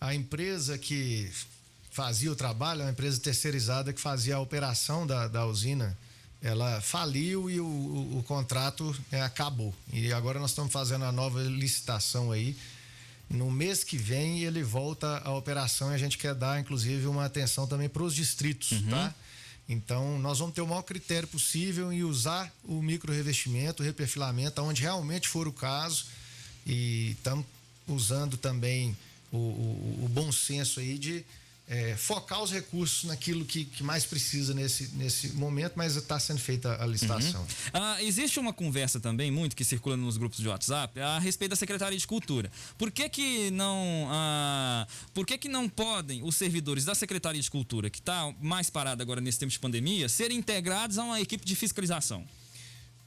A empresa que fazia o trabalho, é uma empresa terceirizada que fazia a operação da usina, ela faliu e o contrato acabou. E agora nós estamos fazendo a nova licitação aí. No mês que vem ele volta à operação e a gente quer dar, inclusive, uma atenção também para os distritos, tá? Então, nós vamos ter o maior critério possível em usar o micro revestimento, o reperfilamento, onde realmente for o caso. E estamos usando também o bom senso aí de focar os recursos naquilo que mais precisa nesse momento, mas está sendo feita a licitação. Existe uma conversa também muito que circula nos grupos de WhatsApp a respeito da Secretaria de Cultura. Por que não podem os servidores da Secretaria de Cultura, que está mais parada agora nesse tempo de pandemia, serem integrados a uma equipe de fiscalização?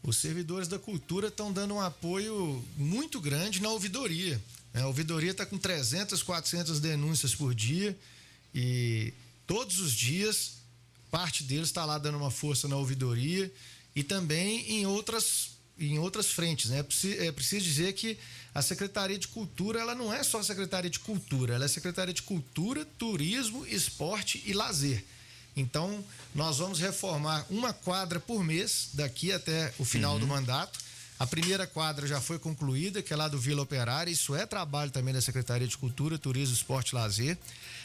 Os servidores da cultura estão dando um apoio muito grande na ouvidoria. A ouvidoria está com 300, 400 denúncias por dia. E todos os dias, parte deles está lá dando uma força na ouvidoria e também em outras frentes, né? É preciso dizer que a Secretaria de Cultura, ela não é só a Secretaria de Cultura, ela é a Secretaria de Cultura, Turismo, Esporte e Lazer. Então, nós vamos reformar uma quadra por mês daqui até o final do mandato. A primeira quadra já foi concluída, que é lá do Vila Operária. Isso é trabalho também da Secretaria de Cultura, Turismo, Esporte e Lazer.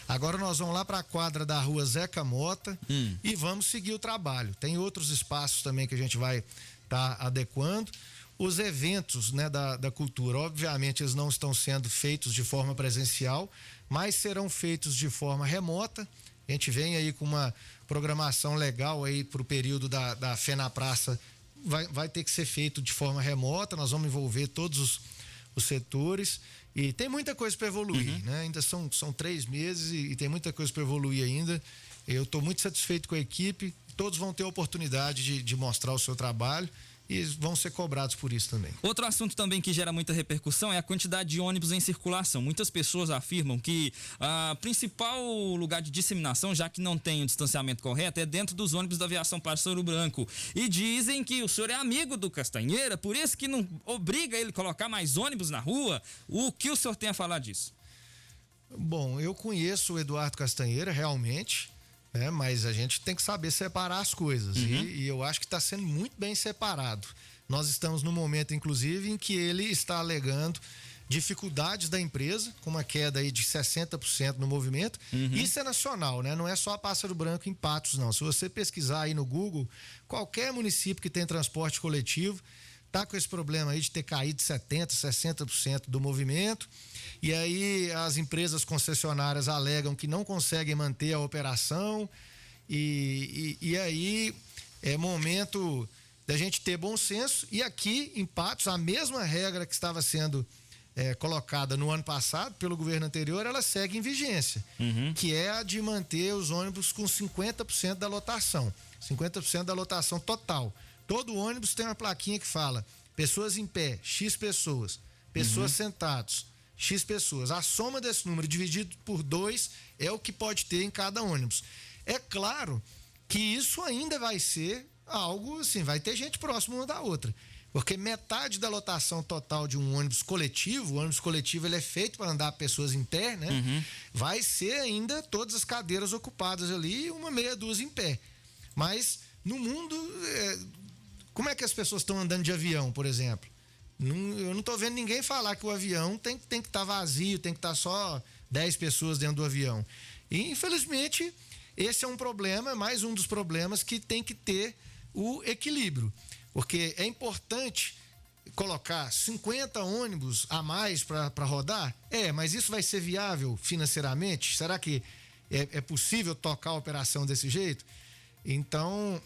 Agora nós vamos lá para a quadra da rua Zeca Mota e vamos seguir o trabalho. Tem outros espaços também que a gente vai estar adequando. Os eventos, né, da cultura, obviamente, eles não estão sendo feitos de forma presencial, mas serão feitos de forma remota. A gente vem aí com uma programação legal aí para o período da Fé na Praça. Vai ter que ser feito de forma remota, nós vamos envolver todos os setores e tem muita coisa para evoluir, né? Ainda são 3 meses e tem muita coisa para evoluir ainda. Eu estou muito satisfeito com a equipe, todos vão ter a oportunidade de mostrar o seu trabalho e vão ser cobrados por isso também. Outro assunto também que gera muita repercussão é a quantidade de ônibus em circulação. Muitas pessoas afirmam que a principal lugar de disseminação, já que não tem o distanciamento correto, é dentro dos ônibus da aviação Pássaro Branco. E dizem que o senhor é amigo do Castanheira, por isso que não obriga ele a colocar mais ônibus na rua. O que o senhor tem a falar disso? Bom, eu conheço o Eduardo Castanheira, realmente. Mas a gente tem que saber separar as coisas e eu acho que está sendo muito bem separado. Nós estamos no momento, inclusive, em que ele está alegando dificuldades da empresa, com uma queda aí de 60% no movimento. Isso é nacional, né? Não é só a Pássaro Branco em Patos, não. Se você pesquisar aí no Google, qualquer município que tem transporte coletivo está com esse problema aí de ter caído 70%, 60% do movimento. E aí as empresas concessionárias alegam que não conseguem manter a operação e aí é momento da gente ter bom senso. E aqui em Patos, a mesma regra que estava sendo colocada no ano passado pelo governo anterior, ela segue em vigência, que é a de manter os ônibus com 50% da lotação, 50% da lotação total. Todo ônibus tem uma plaquinha que fala pessoas em pé, X pessoas, pessoas sentados, X pessoas. A soma desse número dividido por 2 é o que pode ter em cada ônibus. É claro que isso ainda vai ser algo assim, vai ter gente próxima uma da outra. Porque metade da lotação total de um ônibus coletivo, o ônibus coletivo ele é feito para andar pessoas em pé, né? Vai ser ainda todas as cadeiras ocupadas ali e uma meia dúzia em pé. Mas no mundo, como é que as pessoas estão andando de avião, por exemplo? Eu não estou vendo ninguém falar que o avião tem que estar vazio, tem que estar só 10 pessoas dentro do avião. E, infelizmente, esse é um problema, mais um dos problemas que tem que ter o equilíbrio. Porque é importante colocar 50 ônibus a mais para rodar? Mas isso vai ser viável financeiramente? Será que é possível tocar a operação desse jeito? Então,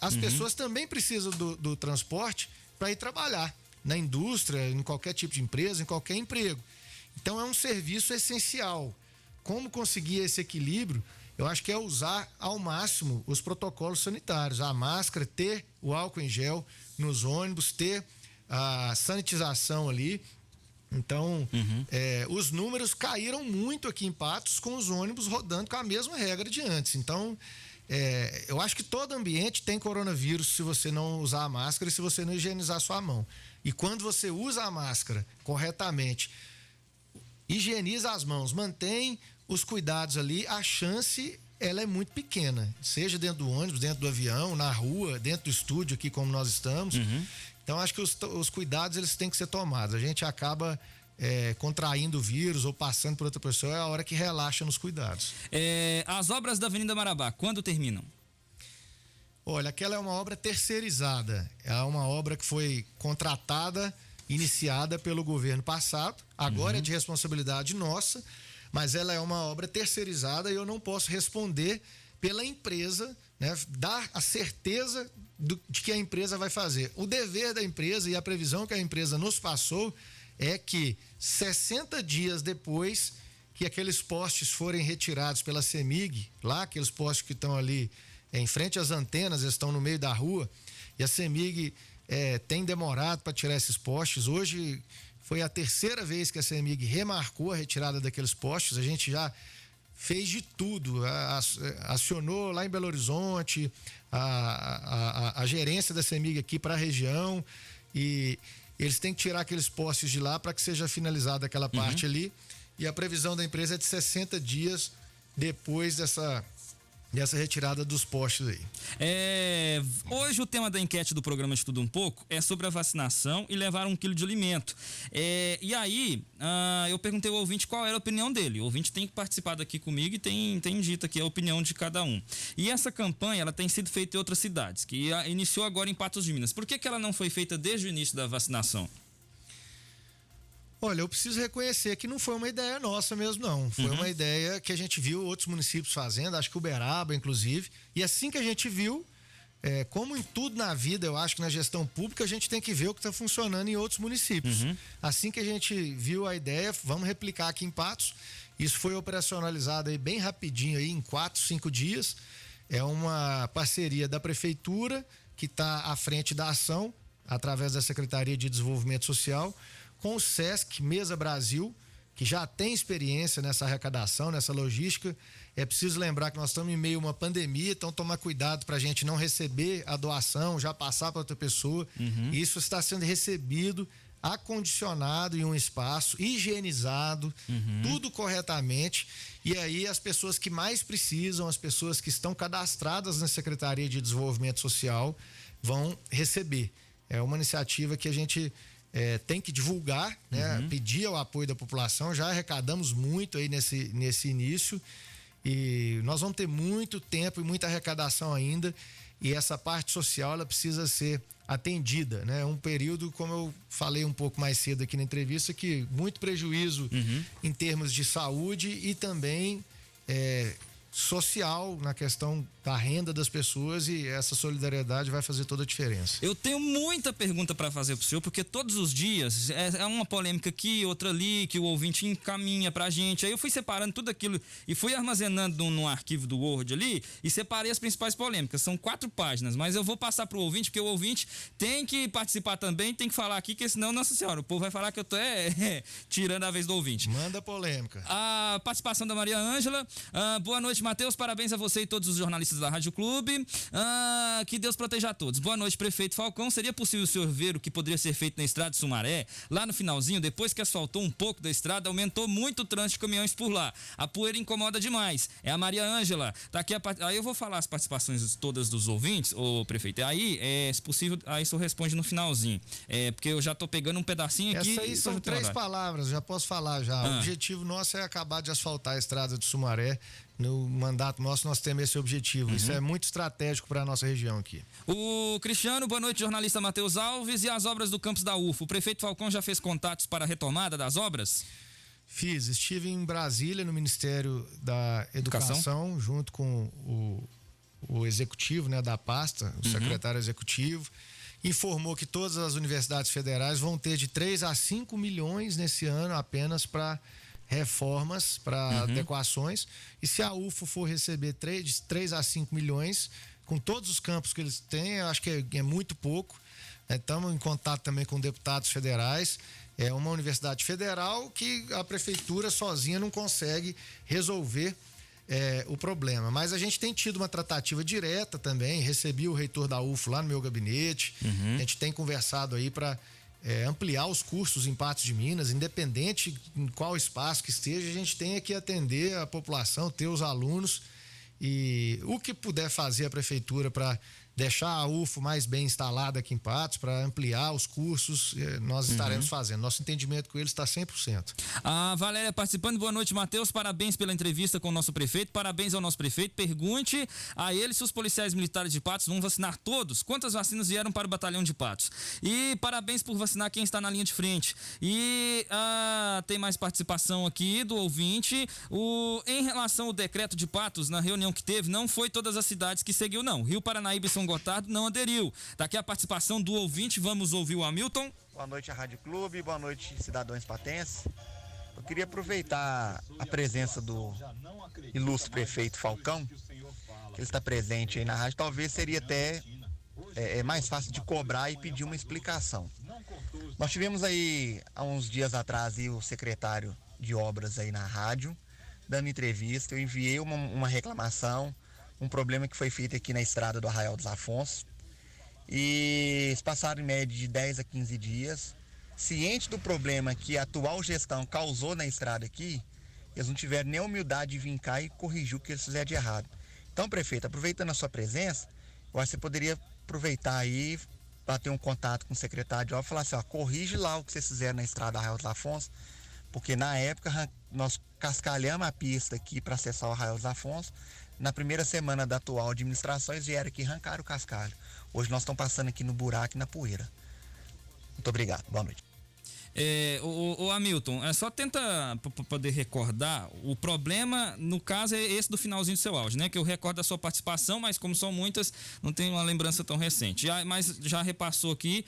as pessoas também precisam do transporte para ir trabalhar na indústria, em qualquer tipo de empresa, em qualquer emprego. Então, é um serviço essencial. Como conseguir esse equilíbrio? Eu acho que é usar ao máximo os protocolos sanitários, a máscara, ter o álcool em gel nos ônibus, ter a sanitização ali. Então, os números caíram muito aqui em Patos com os ônibus rodando com a mesma regra de antes. Então, eu acho que todo ambiente tem coronavírus se você não usar a máscara e se você não higienizar a sua mão. E quando você usa a máscara corretamente, higieniza as mãos, mantém os cuidados ali, a chance ela é muito pequena, seja dentro do ônibus, dentro do avião, na rua, dentro do estúdio aqui como nós estamos. Então acho que os cuidados eles têm que ser tomados. A gente acaba contraindo o vírus ou passando por outra pessoa, é a hora que relaxa nos cuidados. As obras da Avenida Marabá, quando terminam? Olha, aquela é uma obra terceirizada, é uma obra que foi contratada, iniciada pelo governo passado, agora é de responsabilidade nossa, mas ela é uma obra terceirizada e eu não posso responder pela empresa, né, dar a certeza de que a empresa vai fazer. O dever da empresa e a previsão que a empresa nos passou é que 60 dias depois que aqueles postes forem retirados pela CEMIG, lá aqueles postes que estão ali em frente às antenas, eles estão no meio da rua, e a CEMIG tem demorado para tirar esses postes. Hoje foi a terceira vez que a CEMIG remarcou a retirada daqueles postes. A gente já fez de tudo, acionou lá em Belo Horizonte a gerência da CEMIG aqui para a região, e eles têm que tirar aqueles postes de lá para que seja finalizada aquela parte ali, e a previsão da empresa é de 60 dias depois dessa retirada dos postes aí. Hoje o tema da enquete do programa Estuda um Pouco é sobre a vacinação e levar 1 quilo de alimento. E aí, eu perguntei ao ouvinte qual era a opinião dele. O ouvinte tem participado aqui comigo e tem dito aqui a opinião de cada um. E essa campanha, ela tem sido feita em outras cidades, que iniciou agora em Patos de Minas. Por que ela não foi feita desde o início da vacinação? Olha, eu preciso reconhecer que não foi uma ideia nossa mesmo, não. Foi uma ideia que a gente viu outros municípios fazendo, acho que Uberaba, inclusive. E assim que a gente viu, como em tudo na vida, eu acho que na gestão pública, a gente tem que ver o que está funcionando em outros municípios. Assim que a gente viu a ideia, vamos replicar aqui em Patos. Isso foi operacionalizado aí bem rapidinho, aí, em 4, 5 dias. É uma parceria da Prefeitura, que está à frente da ação, através da Secretaria de Desenvolvimento Social, com o SESC Mesa Brasil, que já tem experiência nessa arrecadação, nessa logística. É preciso lembrar que nós estamos em meio a uma pandemia, então tomar cuidado para a gente não receber a doação, já passar para outra pessoa. Isso está sendo recebido, acondicionado em um espaço, higienizado, tudo corretamente. E aí as pessoas que mais precisam, as pessoas que estão cadastradas na Secretaria de Desenvolvimento Social vão receber. É uma iniciativa que a gente tem que divulgar, né? Pedir o apoio da população. Já arrecadamos muito aí nesse início, e nós vamos ter muito tempo e muita arrecadação ainda, e essa parte social ela precisa ser atendida, né? Um período, como eu falei um pouco mais cedo aqui na entrevista, que muito prejuízo em termos de saúde e também social, na questão da renda das pessoas, e essa solidariedade vai fazer toda a diferença. Eu tenho muita pergunta para fazer pro senhor, porque todos os dias é uma polêmica aqui, outra ali, que o ouvinte encaminha pra gente. Aí eu fui separando tudo aquilo e fui armazenando num arquivo do Word ali e separei as principais polêmicas. São 4 páginas, mas eu vou passar pro ouvinte, porque o ouvinte tem que participar também, tem que falar aqui, porque senão, nossa senhora, o povo vai falar que eu tô tirando a vez do ouvinte. Manda polêmica. A participação da Maria Ângela. Boa noite, Matheus, parabéns a você e todos os jornalistas da Rádio Clube. Que Deus proteja a todos. Boa noite, prefeito Falcão. Seria possível o senhor ver o que poderia ser feito na estrada de Sumaré? Lá no finalzinho, depois que asfaltou um pouco da estrada, aumentou muito o trânsito de caminhões por lá. A poeira incomoda demais. É a Maria Ângela. Tá aqui aí eu vou falar as participações todas dos ouvintes, ô prefeito. Aí, se possível, aí o senhor responde no finalzinho. Porque eu já tô pegando um pedacinho aqui. Essa aí são 3 palavras, já posso falar já. O objetivo nosso é acabar de asfaltar a estrada de Sumaré. No mandato nosso, nós temos esse objetivo. Isso é muito estratégico para a nossa região aqui. O Cristiano, boa noite, jornalista Matheus Alves. E as obras do campus da UFO? O prefeito Falcão já fez contatos para a retomada das obras? Estive em Brasília, no Ministério da Educação. Junto com o executivo, né, da pasta, o secretário executivo. Informou que todas as universidades federais vão ter de 3 a 5 milhões nesse ano apenas para reformas, para adequações. E se a UFO for receber de 3 a 5 milhões, com todos os campos que eles têm, eu acho que é muito pouco. Estamos em contato também com deputados federais. É uma universidade federal que a prefeitura sozinha não consegue resolver o problema. Mas a gente tem tido uma tratativa direta também. Recebi o reitor da UFO lá no meu gabinete. A gente tem conversado aí para ampliar os cursos em Patos de Minas, independente em qual espaço que esteja, a gente tem que atender a população, ter os alunos, e o que puder fazer a prefeitura para deixar a UFO mais bem instalada aqui em Patos, para ampliar os cursos, nós estaremos fazendo. Nosso entendimento com eles está 100%. A Valéria participando, boa noite, Matheus, parabéns pela entrevista com o nosso prefeito, parabéns ao nosso prefeito. Pergunte a ele se os policiais militares de Patos vão vacinar todos, quantas vacinas vieram para o batalhão de Patos. E parabéns por vacinar quem está na linha de frente. E tem mais participação aqui do ouvinte. Em relação ao decreto de Patos, na reunião que teve, não foi todas as cidades que seguiu, não. Rio Paranaíba e São Gotardo não aderiu. Daqui a participação do ouvinte, vamos ouvir o Hamilton. Boa noite à Rádio Clube, boa noite cidadãos patenses. Eu queria aproveitar a presença do ilustre prefeito Falcão, que ele está presente aí na rádio. Talvez seria até mais fácil de cobrar e pedir uma explicação. Nós tivemos aí há uns dias atrás aí, o secretário de obras aí na rádio dando entrevista. Eu enviei uma reclamação, um problema que foi feito aqui na estrada do Arraial dos Afonsos, e eles passaram em média de 10 a 15 dias, ciente do problema que a atual gestão causou na estrada aqui. Eles não tiveram nem a humildade de vir cá e corrigir o que eles fizeram de errado. Então, prefeito, aproveitando a sua presença, eu acho que você poderia aproveitar aí, bater um contato com o secretário de obra e falar assim, corrige lá o que vocês fizeram na estrada do Arraial dos Afonsos, porque na época nós cascalhamos a pista aqui para acessar o Arraial dos Afonsos. Na primeira semana da atual administração, eles vieram aqui e arrancaram o cascalho. Hoje nós estamos passando aqui no buraco e na poeira. Muito obrigado, boa noite. O Hamilton, só tenta poder recordar, o problema, no caso, é esse do finalzinho do seu áudio, né? Que eu recordo da sua participação, mas como são muitas, não tenho uma lembrança tão recente. Mas já repassou aqui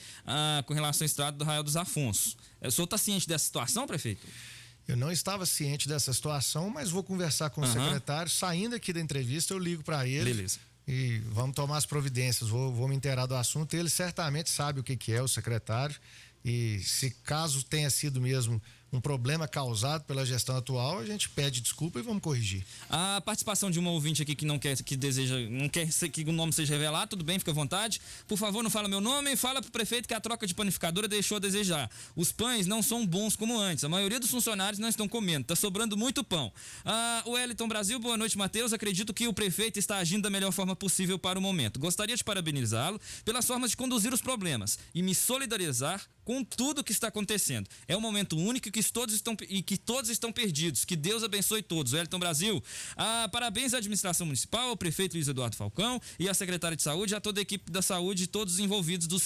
com relação à estrada do Arraial dos Afonsos. O senhor está ciente dessa situação, prefeito? Eu não estava ciente dessa situação, mas vou conversar com o secretário. Saindo aqui da entrevista, eu ligo para ele. Beleza. E vamos tomar as providências. Vou me inteirar do assunto. Ele certamente sabe o que é, o secretário. E se caso tenha sido mesmo um problema causado pela gestão atual, a gente pede desculpa e vamos corrigir. A participação de uma ouvinte aqui que não quer que o nome seja revelado, tudo bem, fica à vontade. Por favor, não fala meu nome e fala pro prefeito que a troca de panificadora deixou a desejar. Os pães não são bons como antes. A maioria dos funcionários não estão comendo. Tá sobrando muito pão. O Wellington Brasil, boa noite, Matheus. Acredito que o prefeito está agindo da melhor forma possível para o momento. Gostaria de parabenizá-lo pelas formas de conduzir os problemas e me solidarizar com tudo que está acontecendo. É um momento único que todos estão perdidos. Que Deus abençoe todos. Wellington Brasil, parabéns à administração municipal, ao prefeito Luiz Eduardo Falcão e à secretária de saúde, a toda a equipe da saúde e todos os envolvidos, dos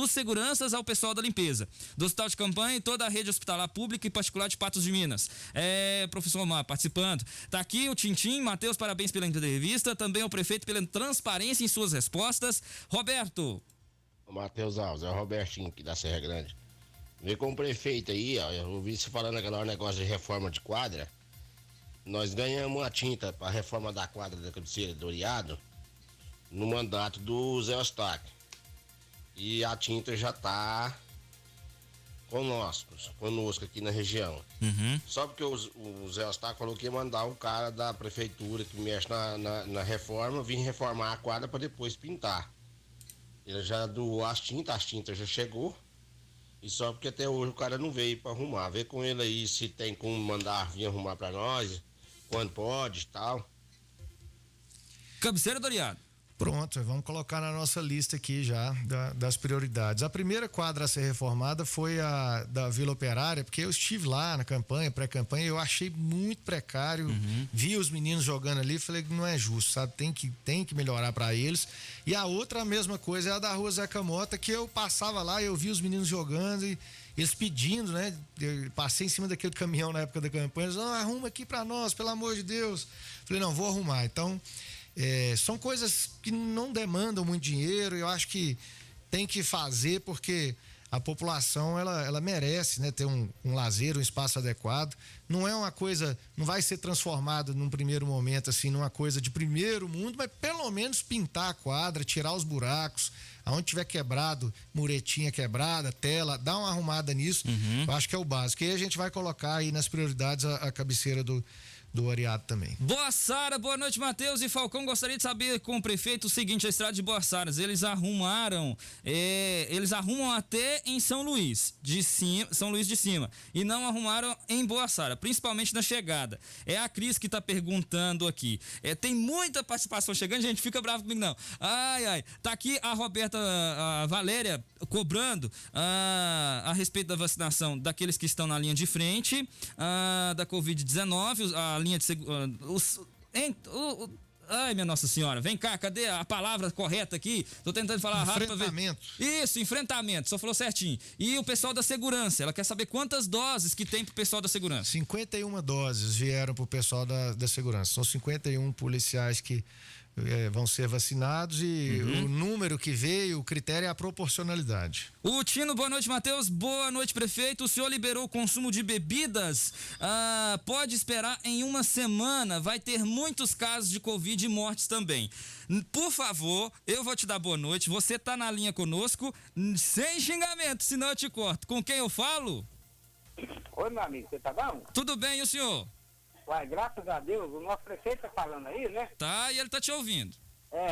seguranças ao pessoal da limpeza, do hospital de campanha e toda a rede hospitalar pública e particular de Patos de Minas. Professor Omar participando. Tá aqui o Tintim. Matheus, parabéns pela entrevista. Também ao prefeito pela transparência em suas respostas. Roberto. Matheus Alves, é o Robertinho aqui da Serra Grande. Vem com o prefeito aí, ó. Eu ouvi você falando aquele negócio de reforma de quadra. Nós ganhamos a tinta para a reforma da quadra da Cabeceira Doreado no mandato do Zé Eustáquio. E a tinta já tá conosco aqui na região. Só porque o Zé Eustáquio falou que ia mandar o cara da prefeitura que mexe na reforma vir reformar a quadra para depois pintar. Ele já doou as tintas já chegou. E só porque até hoje o cara não veio para arrumar. Vê com ele aí se tem como mandar vir arrumar para nós, quando pode e tal. Cabeceira, Doriado. Pronto, vamos colocar na nossa lista aqui já das prioridades. A primeira quadra a ser reformada foi a da Vila Operária, porque eu estive lá na campanha, pré-campanha, eu achei muito precário, vi os meninos jogando ali, falei que não é justo, sabe? Tem que melhorar para eles. E a outra, a mesma coisa, é a da Rua Zeca Mota, que eu passava lá, eu vi os meninos jogando e eles pedindo, né? Eu passei em cima daquele caminhão na época da campanha, eles, arruma aqui para nós, pelo amor de Deus. Falei, não, vou arrumar. Então, são coisas que não demandam muito dinheiro, eu acho que tem que fazer porque a população ela merece, né, ter um lazer, um espaço adequado. Não é uma coisa, não vai ser transformado num primeiro momento assim numa coisa de primeiro mundo, mas pelo menos pintar a quadra, tirar os buracos, aonde tiver quebrado, muretinha quebrada, tela, dá uma arrumada nisso. Eu acho que é o básico. E aí a gente vai colocar aí nas prioridades a cabeceira do Ariado também. Boa Sara, boa noite, Matheus e Falcão. Gostaria de saber com o prefeito o seguinte: a estrada de Boa Sara, eles arrumam até em São Luís de Cima e não arrumaram em Boa Sara, principalmente na chegada. É a Cris que tá perguntando aqui. Tem muita participação chegando, gente, fica bravo comigo não. Tá aqui a Roberta, a Valéria cobrando a respeito da vacinação daqueles que estão na linha de frente da Covid-19, a linha de ai, minha Nossa Senhora, vem cá, cadê a palavra correta aqui? Tô tentando falar rápido. Enfrentamento. Isso, enfrentamento, só falou certinho. E o pessoal da segurança, ela quer saber quantas doses que tem pro pessoal da segurança. 51 doses vieram pro pessoal da segurança. São 51 policiais que vão ser vacinados e o número que veio, o critério é a proporcionalidade. O Tino, boa noite, Matheus. Boa noite, prefeito. O senhor liberou o consumo de bebidas? Pode esperar em uma semana. Vai ter muitos casos de Covid e mortes também. Por favor, eu vou te dar boa noite. Você tá na linha conosco, sem xingamento, senão eu te corto. Com quem eu falo? Oi, meu amigo, você tá bom? Tudo bem, e o senhor? Uai, graças a Deus, o nosso prefeito tá falando aí, né? Tá, e ele tá te ouvindo.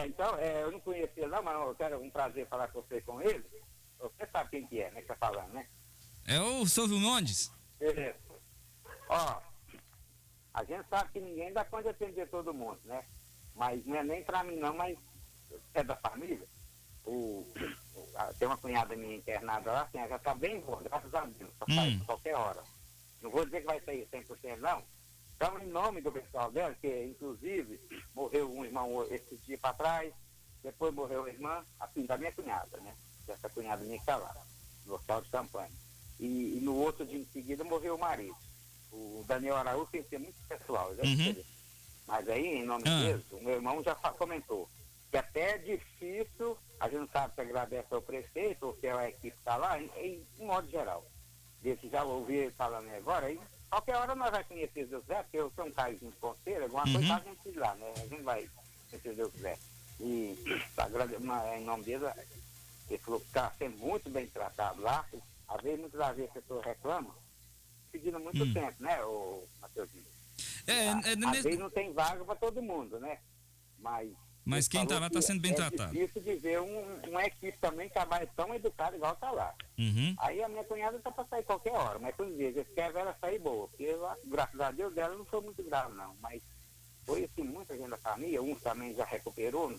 Então, eu não conhecia ele não, mas eu quero um prazer falar com você com ele. Você sabe quem que é, né, que tá falando, né? É o Silvio Mendes? Ó, a gente sabe que ninguém dá conta de atender todo mundo, né? Mas não é nem pra mim não, mas é da família. Tem uma cunhada minha internada lá, assim, ela já tá bem boa, graças a Deus, só sai qualquer hora. Não vou dizer que vai sair 100% não. Então, em nome do pessoal dela, que inclusive morreu um irmão esse dia para trás, depois morreu a irmã, assim, da minha cunhada, né? Dessa cunhada minha que tá lá, no hospital de campanha. E no outro dia em seguida morreu o marido. O Daniel Araújo tem que ser muito pessoal, mas aí, em nome deles, o meu irmão já comentou que até é difícil, a gente não sabe se agradece ao prefeito ou se é a equipe que está lá, em modo geral. Desse já ouvi ele falando agora, aí qualquer hora nós vamos conhecer Deus quiser, porque eu sou um caizinho de ponteira, alguma coisa a gente ir lá, né? A gente vai conhecer Deus quiser. E em nome dele, ele falou que está sendo muito bem tratado lá. Às vezes, muitas das vezes, a pessoa reclama, pedindo muito tempo, né, o Matheusinho? Às vezes não tem vaga para todo mundo, né? Mas quem tá lá tá sendo bem tratado. É difícil de ver uma equipe também que trabalha tão educada igual tá lá. Aí a minha cunhada tá para sair qualquer hora, mas por vezes eles querem ver ela sair boa, porque eu, graças a Deus dela não foi muito grave não, mas foi assim, muita gente da família, uns também já recuperou.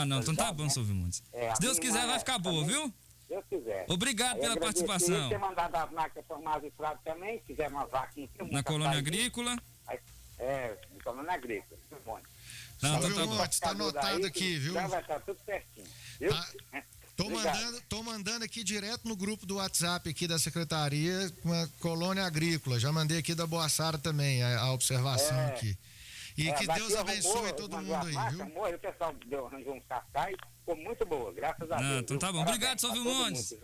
Não, então tá bom, Silvio Mendes. Se Deus quiser vai ficar boa, viu? Deus quiser. Obrigado pela participação. Ter mandado as máquinas para o magistrado também, se fizer uma vaquinha aqui. Na colônia agrícola? Na colônia agrícola, Não, tá anotado aqui, viu? Já vai estar tudo certinho, viu? Tô mandando aqui direto no grupo do WhatsApp aqui da Secretaria, uma colônia agrícola. Já mandei aqui da Boa Sara também, a observação aqui. E que Deus abençoe todo mundo aí, viu? O pessoal arranjou uns cascais, ficou muito boa, graças a Deus. Então tá bom. Obrigado, Silvio Mendes.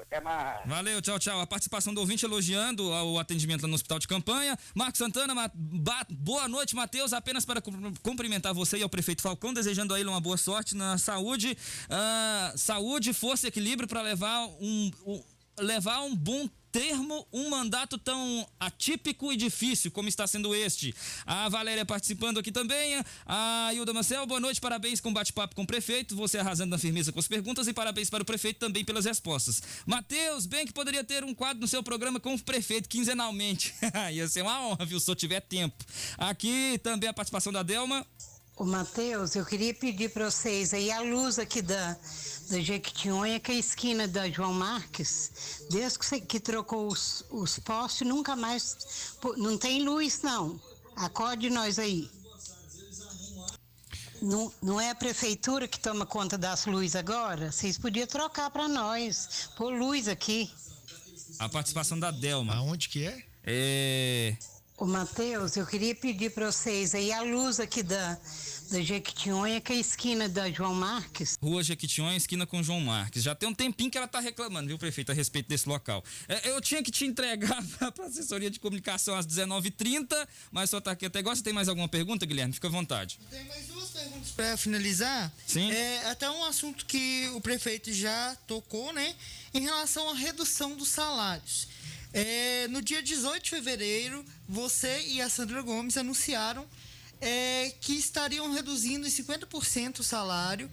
Até mais. Valeu, tchau, tchau. A participação do ouvinte elogiando o atendimento lá no hospital de campanha. Marcos Santana, boa noite, Matheus. Apenas para cumprimentar você e ao prefeito Falcão, desejando a ele uma boa sorte na saúde. Saúde, força e equilíbrio para levar um bom termo um mandato tão atípico e difícil como está sendo este. A Valéria participando aqui também, a Hilda Marcel, boa noite, parabéns com o bate-papo com o prefeito, você arrasando na firmeza com as perguntas e parabéns para o prefeito também pelas respostas. Matheus, bem que poderia ter um quadro no seu programa com o prefeito quinzenalmente. Ia ser uma honra, viu, se eu tiver tempo. Aqui também a participação da Delma. Ô, Matheus, eu queria pedir para vocês aí a luz aqui da Jequitinhonha, que é a esquina da João Marques, desde que trocou os postes, nunca mais, não tem luz não, acorde nós aí. Não é a prefeitura que toma conta das luzes agora? Vocês podiam trocar para nós, pôr luz aqui. A participação da Delma. Aonde que é? Ô, Matheus, eu queria pedir para vocês aí a luz aqui da Jequitinhonha, que é a esquina da João Marques. Rua Jequitinhonha, esquina com João Marques. Já tem um tempinho que ela tá reclamando, viu, prefeito, a respeito desse local. Eu tinha que te entregar pra assessoria de comunicação às 19h30, mas só tá aqui até agora. Você tem mais alguma pergunta, Guilherme? Fica à vontade. Tem mais duas perguntas para finalizar. Sim. Até um assunto que o prefeito já tocou, né? Em relação à redução dos salários. No dia 18 de fevereiro, você e a Sandra Gomes anunciaram que estariam reduzindo em 50% o salário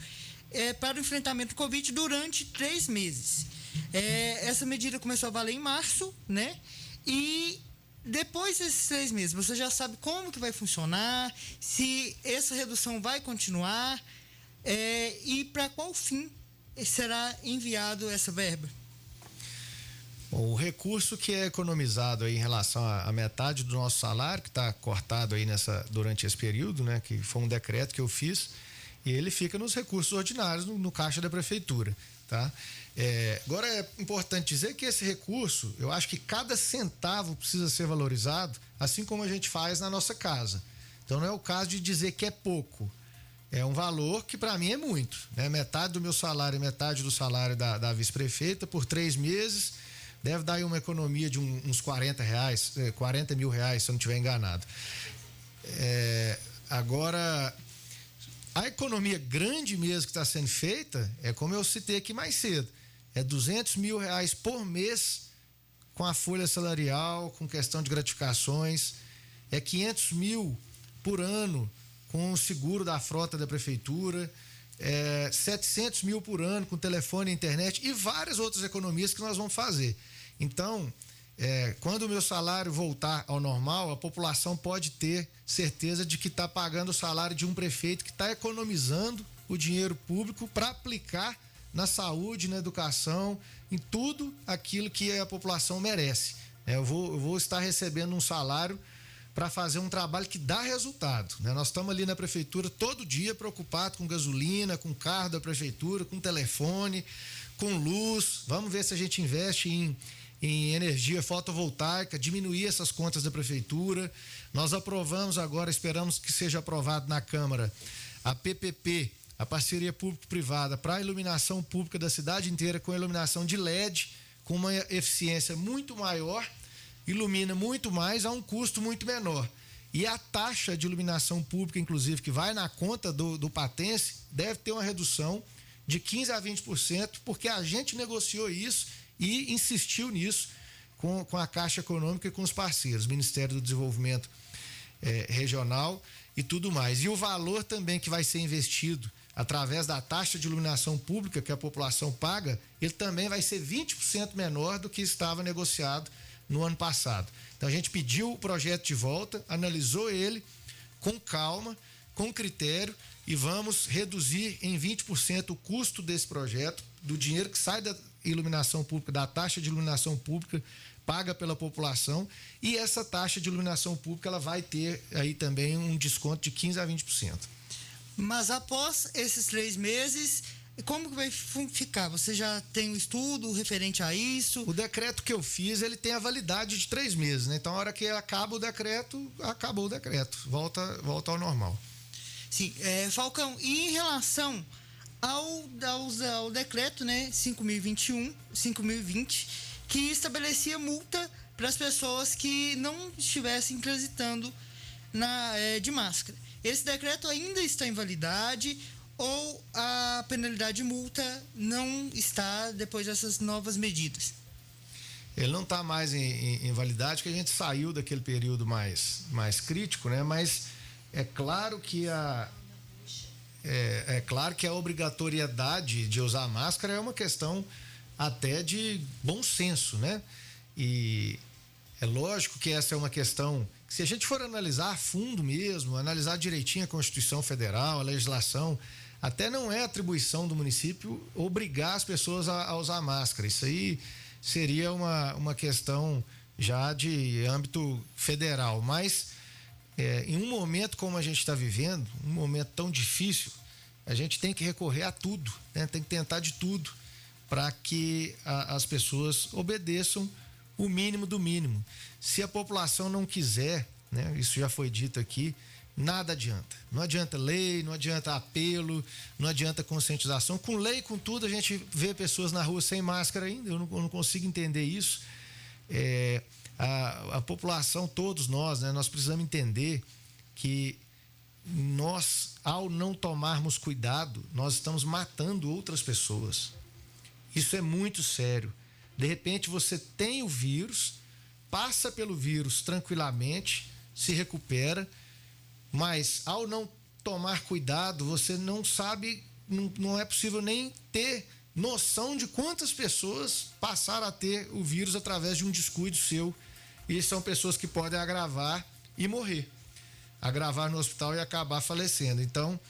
para o enfrentamento do Covid durante 3 meses. Essa medida começou a valer em março, né? E depois desses 3 meses, você já sabe como que vai funcionar, se essa redução vai continuar e para qual fim será enviado essa verba? O recurso que é economizado aí em relação à metade do nosso salário, que está cortado aí durante esse período, né? Que foi um decreto que eu fiz, e ele fica nos recursos ordinários, no caixa da prefeitura, tá? Agora é importante dizer que esse recurso, eu acho que cada centavo precisa ser valorizado, assim como a gente faz na nossa casa. Então não é o caso de dizer que é pouco. É um valor que para mim é muito, né? Metade do meu salário e metade do salário da vice-prefeita por 3 meses... deve dar aí uma economia de uns R$40, 40 mil reais, se eu não estiver enganado. Agora, a economia grande mesmo que está sendo feita, é como eu citei aqui mais cedo, é R$200 mil por mês com a folha salarial, com questão de gratificações, é 500 mil por ano com o seguro da frota da prefeitura, 700 mil por ano com telefone e internet e várias outras economias que nós vamos fazer. Então, quando o meu salário voltar ao normal, a população pode ter certeza de que está pagando o salário de um prefeito que está economizando o dinheiro público para aplicar na saúde, na educação, em tudo aquilo que a população merece. Eu vou estar recebendo um salário para fazer um trabalho que dá resultado, né? Nós estamos ali na prefeitura todo dia preocupados com gasolina, com carro da prefeitura, com telefone, com luz. Vamos ver se a gente investe em energia fotovoltaica, diminuir essas contas da prefeitura. Nós aprovamos agora, esperamos que seja aprovado na Câmara, a PPP, a parceria público-privada para a iluminação pública da cidade inteira, com iluminação de LED, com uma eficiência muito maior, ilumina muito mais a um custo muito menor. E a taxa de iluminação pública, inclusive, que vai na conta do patense, deve ter uma redução de 15% a 20%, porque a gente negociou isso e insistiu nisso com a Caixa Econômica e com os parceiros, Ministério do Desenvolvimento Regional e tudo mais. E o valor também que vai ser investido através da taxa de iluminação pública que a população paga, ele também vai ser 20% menor do que estava negociado no ano passado. Então a gente pediu o projeto de volta, analisou ele com calma, com critério, e vamos reduzir em 20% o custo desse projeto, do dinheiro que sai da iluminação pública, da taxa de iluminação pública paga pela população, e essa taxa de iluminação pública ela vai ter aí também um desconto de 15% a 20%. Mas após esses 3 meses, como que vai ficar? Você já tem um estudo referente a isso? O decreto que eu fiz, ele tem a validade de 3 meses, né? Então, a hora que acaba o decreto, acabou o decreto. Volta ao normal. Sim. Falcão, e em relação ao decreto, né, 5.020, que estabelecia multa para as pessoas que não estivessem transitando de máscara. Esse decreto ainda está em validade ou a penalidade de multa não está depois dessas novas medidas? Ele não está mais em validade, que a gente saiu daquele período mais crítico, né? Mas é claro que a obrigatoriedade de usar máscara é uma questão até de bom senso, né? E é lógico que essa é uma questão que, se a gente for analisar a fundo mesmo, analisar direitinho a Constituição Federal, a legislação, até não é atribuição do município obrigar as pessoas a usar máscara. Isso aí seria uma questão já de âmbito federal. Mas em um momento como a gente está vivendo, um momento tão difícil, a gente tem que recorrer a tudo, né? Tem que tentar de tudo para que as pessoas obedeçam o mínimo do mínimo. Se a população não quiser, né? Isso já foi dito aqui, nada adianta. Não adianta lei, não adianta apelo, não adianta conscientização. Com lei, com tudo, a gente vê pessoas na rua sem máscara ainda. Eu não consigo entender isso. A população, todos nós, né? Nós precisamos entender que nós, ao não tomarmos cuidado, nós estamos matando outras pessoas. Isso é muito sério. De repente você tem o vírus, passa pelo vírus tranquilamente, se recupera, mas ao não tomar cuidado, você não sabe, não é possível nem ter noção de quantas pessoas passaram a ter o vírus através de um descuido seu. E são pessoas que podem agravar e morrer. Agravar no hospital e acabar falecendo. Então,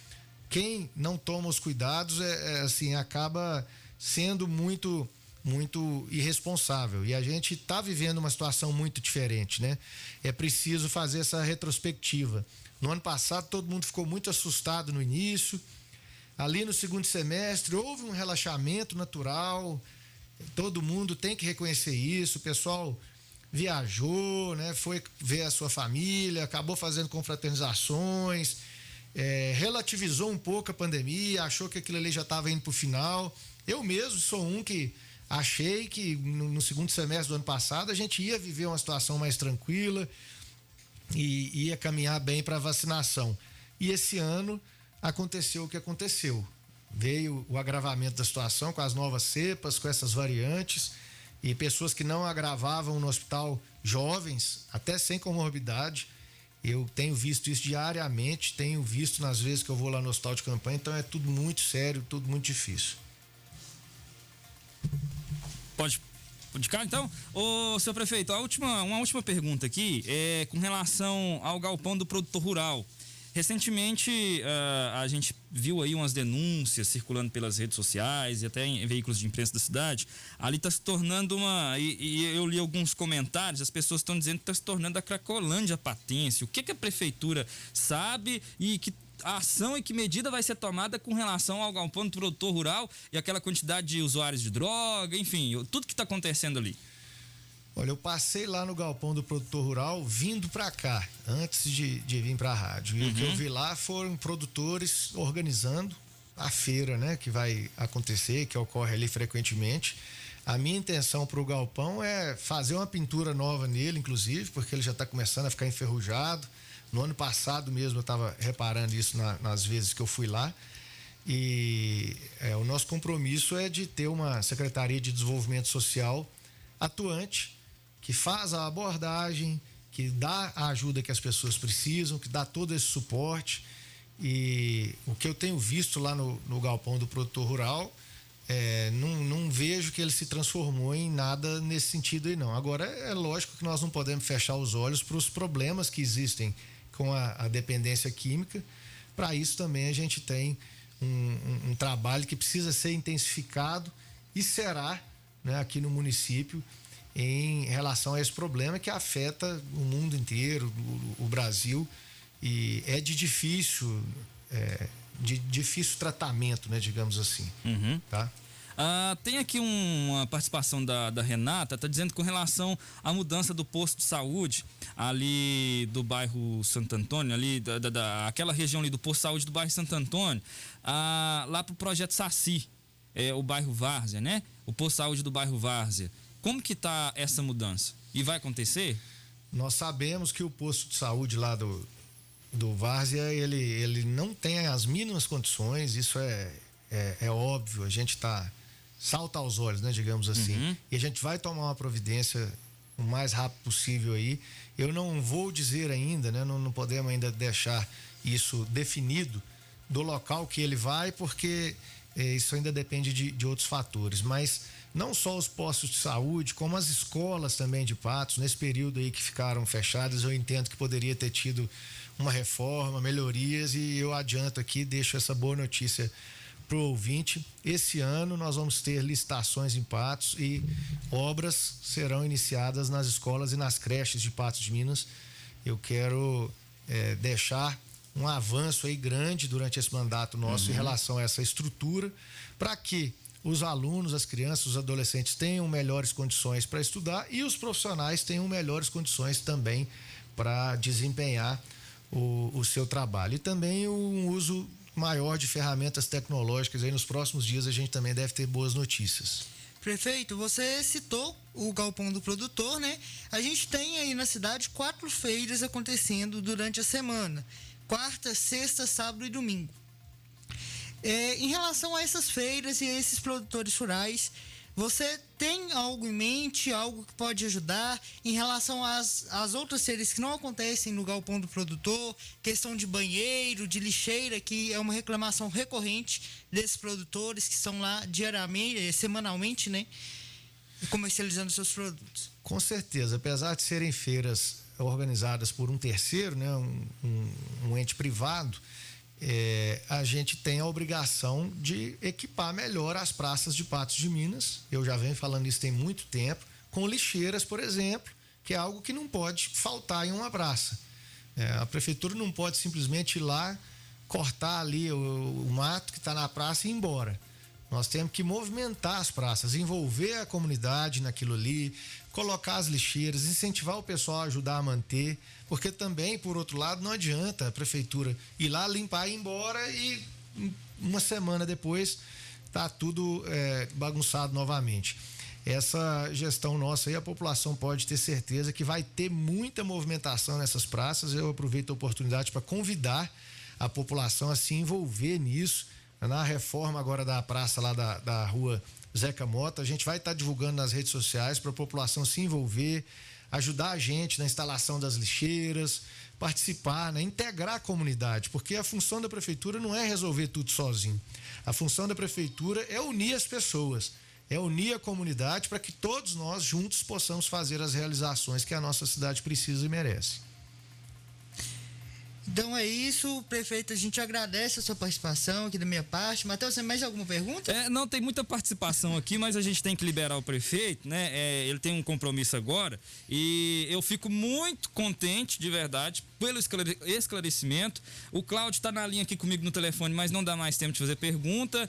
quem não toma os cuidados assim, acaba sendo muito irresponsável. E a gente está vivendo uma situação muito diferente, né? É preciso fazer essa retrospectiva. No ano passado, todo mundo ficou muito assustado no início. Ali no segundo semestre, houve um relaxamento natural. Todo mundo tem que reconhecer isso. O pessoal viajou, né? Foi ver a sua família, acabou fazendo confraternizações, relativizou um pouco a pandemia, achou que aquilo ali já estava indo para o final. Eu mesmo sou um que achei que no segundo semestre do ano passado a gente ia viver uma situação mais tranquila e ia caminhar bem para a vacinação. E esse ano aconteceu o que aconteceu. Veio o agravamento da situação com as novas cepas, com essas variantes, e pessoas que não agravavam no hospital, jovens, até sem comorbidade. Eu tenho visto isso diariamente, tenho visto nas vezes que eu vou lá no hospital de campanha, então é tudo muito sério, tudo muito difícil. Pode cá, então? Ô, seu prefeito, uma última pergunta aqui é com relação ao galpão do produtor rural. Recentemente, a gente viu aí umas denúncias circulando pelas redes sociais e até em veículos de imprensa da cidade. Ali está se tornando e eu li alguns comentários, as pessoas estão dizendo que está se tornando a Cracolândia patense. O que a prefeitura sabe e que ação e que medida vai ser tomada com relação ao galpão do produtor rural e aquela quantidade de usuários de droga, enfim, tudo que está acontecendo ali? Olha, eu passei lá no galpão do produtor rural vindo para cá, antes de vir para a rádio. E o que eu vi lá foram produtores organizando a feira, né, que vai acontecer, que ocorre ali frequentemente. A minha intenção para o galpão é fazer uma pintura nova nele, inclusive, porque ele já está começando a ficar enferrujado. No ano passado mesmo eu estava reparando isso nas vezes que eu fui lá. E o nosso compromisso é de ter uma Secretaria de Desenvolvimento Social atuante, que faz a abordagem, que dá a ajuda que as pessoas precisam, que dá todo esse suporte. E o que eu tenho visto lá no galpão do produtor rural, não vejo que ele se transformou em nada nesse sentido aí, não. Agora, é lógico que nós não podemos fechar os olhos para os problemas que existem com a dependência química. Para isso também a gente tem um trabalho que precisa ser intensificado e será, né, aqui no município, em relação a esse problema que afeta o mundo inteiro, o Brasil, e é de difícil tratamento, né, digamos assim. Tá? Tem aqui uma participação da Renata, está dizendo com relação à mudança do posto de saúde ali do bairro Santo Antônio, ali aquela região ali do posto de saúde do bairro Santo Antônio, lá para o projeto Saci, o bairro Várzea, né? O posto de saúde do bairro Várzea. Como que está essa mudança? E vai acontecer? Nós sabemos que o posto de saúde lá do Várzea, ele não tem as mínimas condições, isso é óbvio, a gente está salta aos olhos, né, digamos assim. E a gente vai tomar uma providência o mais rápido possível aí. Eu não vou dizer ainda, né, não podemos ainda deixar isso definido do local que ele vai, porque isso ainda depende de outros fatores, mas não só os postos de saúde, como as escolas também de Patos, nesse período aí que ficaram fechadas, eu entendo que poderia ter tido uma reforma, melhorias, e eu adianto aqui, deixo essa boa notícia para o ouvinte. Esse ano nós vamos ter licitações em Patos e obras serão iniciadas nas escolas e nas creches de Patos de Minas. Eu quero deixar um avanço aí grande durante esse mandato nosso em relação a essa estrutura, para que os alunos, as crianças, os adolescentes tenham melhores condições para estudar e os profissionais tenham melhores condições também para desempenhar o seu trabalho. E também um uso maior de ferramentas tecnológicas. Aí nos próximos dias a gente também deve ter boas notícias. Prefeito, você citou o Galpão do Produtor, né? A gente tem aí na cidade 4 feiras acontecendo durante a semana: quarta, sexta, sábado e domingo. Em relação a essas feiras e a esses produtores rurais, você tem algo em mente, algo que pode ajudar em relação às outras feiras que não acontecem no Galpão do Produtor, questão de banheiro, de lixeira, que é uma reclamação recorrente desses produtores que estão lá diariamente, semanalmente, né, comercializando seus produtos? Com certeza, apesar de serem feiras organizadas por um terceiro, né, um ente privado, a gente tem a obrigação de equipar melhor as praças de Patos de Minas. Eu já venho falando isso tem muito tempo, com lixeiras, por exemplo, que é algo que não pode faltar em uma praça. A prefeitura não pode simplesmente ir lá, cortar ali o mato que está na praça e ir embora. Nós temos que movimentar as praças, envolver a comunidade naquilo ali, colocar as lixeiras, incentivar o pessoal a ajudar a manter, porque também, por outro lado, não adianta a prefeitura ir lá, limpar e ir embora e uma semana depois tá tudo bagunçado novamente. Essa gestão nossa aí, a população pode ter certeza que vai ter muita movimentação nessas praças. Eu aproveito a oportunidade para convidar a população a se envolver nisso. Na reforma agora da praça lá da rua Zeca Mota, a gente vai estar divulgando nas redes sociais para a população se envolver, ajudar a gente na instalação das lixeiras, participar, né, integrar a comunidade, porque a função da prefeitura não é resolver tudo sozinho. A função da prefeitura é unir as pessoas, é unir a comunidade para que todos nós juntos possamos fazer as realizações que a nossa cidade precisa e merece. Então é isso, prefeito, a gente agradece a sua participação aqui da minha parte. Matheus, tem mais alguma pergunta? Não, tem muita participação aqui, mas a gente tem que liberar o prefeito, né? Ele tem um compromisso agora e eu fico muito contente, de verdade, pelo esclarecimento. O Cláudio está na linha aqui comigo no telefone, mas não dá mais tempo de fazer pergunta.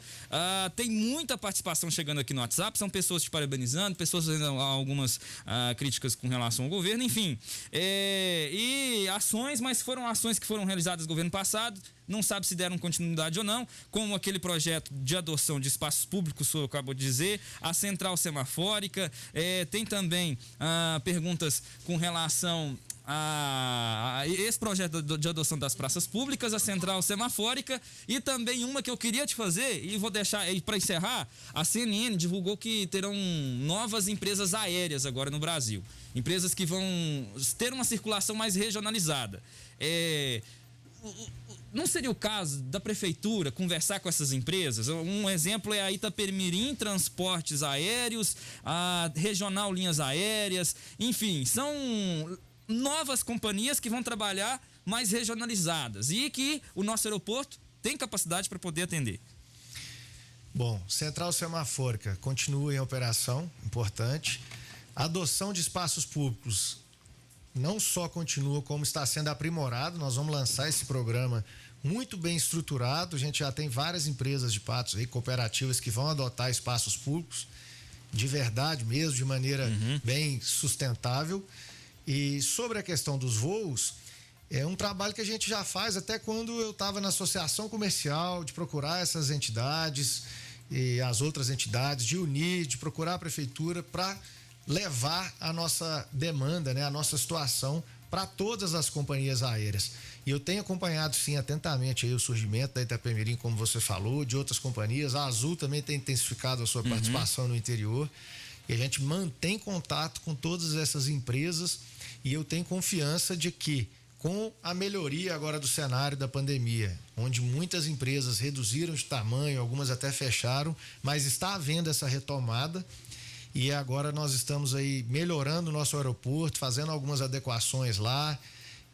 Tem muita participação chegando aqui no WhatsApp, são pessoas te parabenizando, pessoas fazendo algumas críticas com relação ao governo, enfim. E ações, mas foram ações que foram realizadas no governo passado, não sabe se deram continuidade ou não, como aquele projeto de adoção de espaços públicos, o senhor acabou de dizer, a central semafórica, tem também perguntas com relação a esse projeto de adoção das praças públicas, a central semafórica, e também uma que eu queria te fazer, e vou deixar aí para encerrar. A CNN divulgou que terão novas empresas aéreas agora no Brasil, empresas que vão ter uma circulação mais regionalizada. Não seria o caso da prefeitura conversar com essas empresas? Um exemplo é a Itapemirim Transportes Aéreos, a Regional Linhas Aéreas, enfim, são novas companhias que vão trabalhar mais regionalizadas e que o nosso aeroporto tem capacidade para poder atender. Bom, central semafórica continua em operação, importante. A adoção de espaços públicos não só continua, como está sendo aprimorado. Nós vamos lançar esse programa muito bem estruturado. A gente já tem várias empresas de Patos aí, cooperativas, que vão adotar espaços públicos de verdade mesmo, de maneira bem sustentável. E sobre a questão dos voos, é um trabalho que a gente já faz até quando eu estava na associação comercial, de procurar essas entidades e as outras entidades, de unir, de procurar a prefeitura para levar a nossa demanda, né, a nossa situação para todas as companhias aéreas. E eu tenho acompanhado, sim, atentamente aí o surgimento da Itapemirim, como você falou, de outras companhias. A Azul também tem intensificado a sua participação no interior. E a gente mantém contato com todas essas empresas e eu tenho confiança de que, com a melhoria agora do cenário da pandemia, onde muitas empresas reduziram de tamanho, algumas até fecharam, mas está havendo essa retomada. E agora nós estamos aí melhorando o nosso aeroporto, fazendo algumas adequações lá.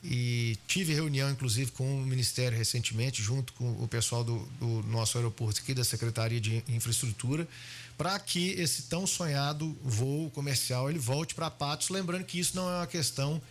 E tive reunião, inclusive, com o Ministério recentemente, junto com o pessoal do nosso aeroporto aqui, da Secretaria de Infraestrutura, para que esse tão sonhado voo comercial ele volte para Patos. Lembrando que isso não é uma questão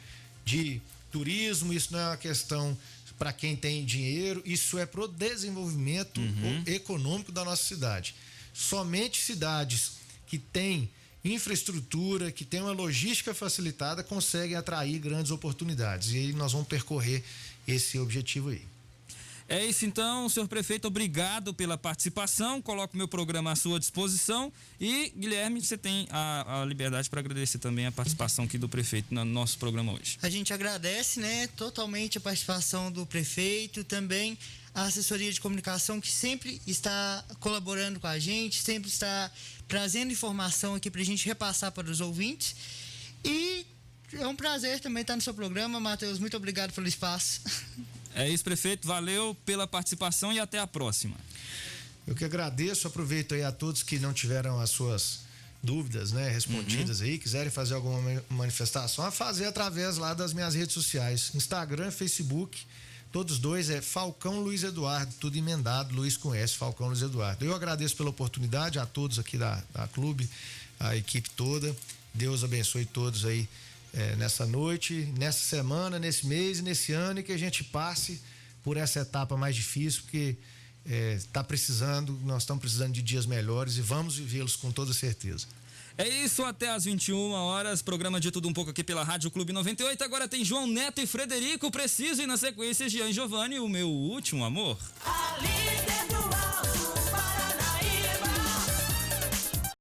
de turismo, isso não é uma questão para quem tem dinheiro, isso é para o desenvolvimento econômico da nossa cidade. Somente cidades que têm infraestrutura, que tem uma logística facilitada, conseguem atrair grandes oportunidades. E aí nós vamos percorrer esse objetivo aí. É isso então, senhor prefeito, obrigado pela participação, coloco meu programa à sua disposição e, Guilherme, você tem a liberdade para agradecer também a participação aqui do prefeito no nosso programa hoje. A gente agradece, né, totalmente a participação do prefeito, também a assessoria de comunicação que sempre está colaborando com a gente, sempre está trazendo informação aqui para a gente repassar para os ouvintes. E é um prazer também estar no seu programa, Matheus. Muito obrigado pelo espaço. É isso, prefeito. Valeu pela participação e até a próxima. Eu que agradeço. Aproveito aí a todos que não tiveram as suas dúvidas, né, respondidas aí, quiserem fazer alguma manifestação, a fazer através lá das minhas redes sociais, Instagram, Facebook. Todos dois é Falcão Luiz Eduardo, tudo emendado, Luiz com S, Falcão Luiz Eduardo. Eu agradeço pela oportunidade a todos aqui da clube, a equipe toda. Deus abençoe todos aí nessa noite, nessa semana, nesse mês e nesse ano, e que a gente passe por essa etapa mais difícil, porque nós estamos precisando de dias melhores e vamos vivê-los com toda certeza. É isso, até às 21 horas, programa de tudo um pouco aqui pela Rádio Clube 98. Agora tem João Neto e Frederico, Preciso, e na sequência Jean Giovanni, O Meu Último Amor.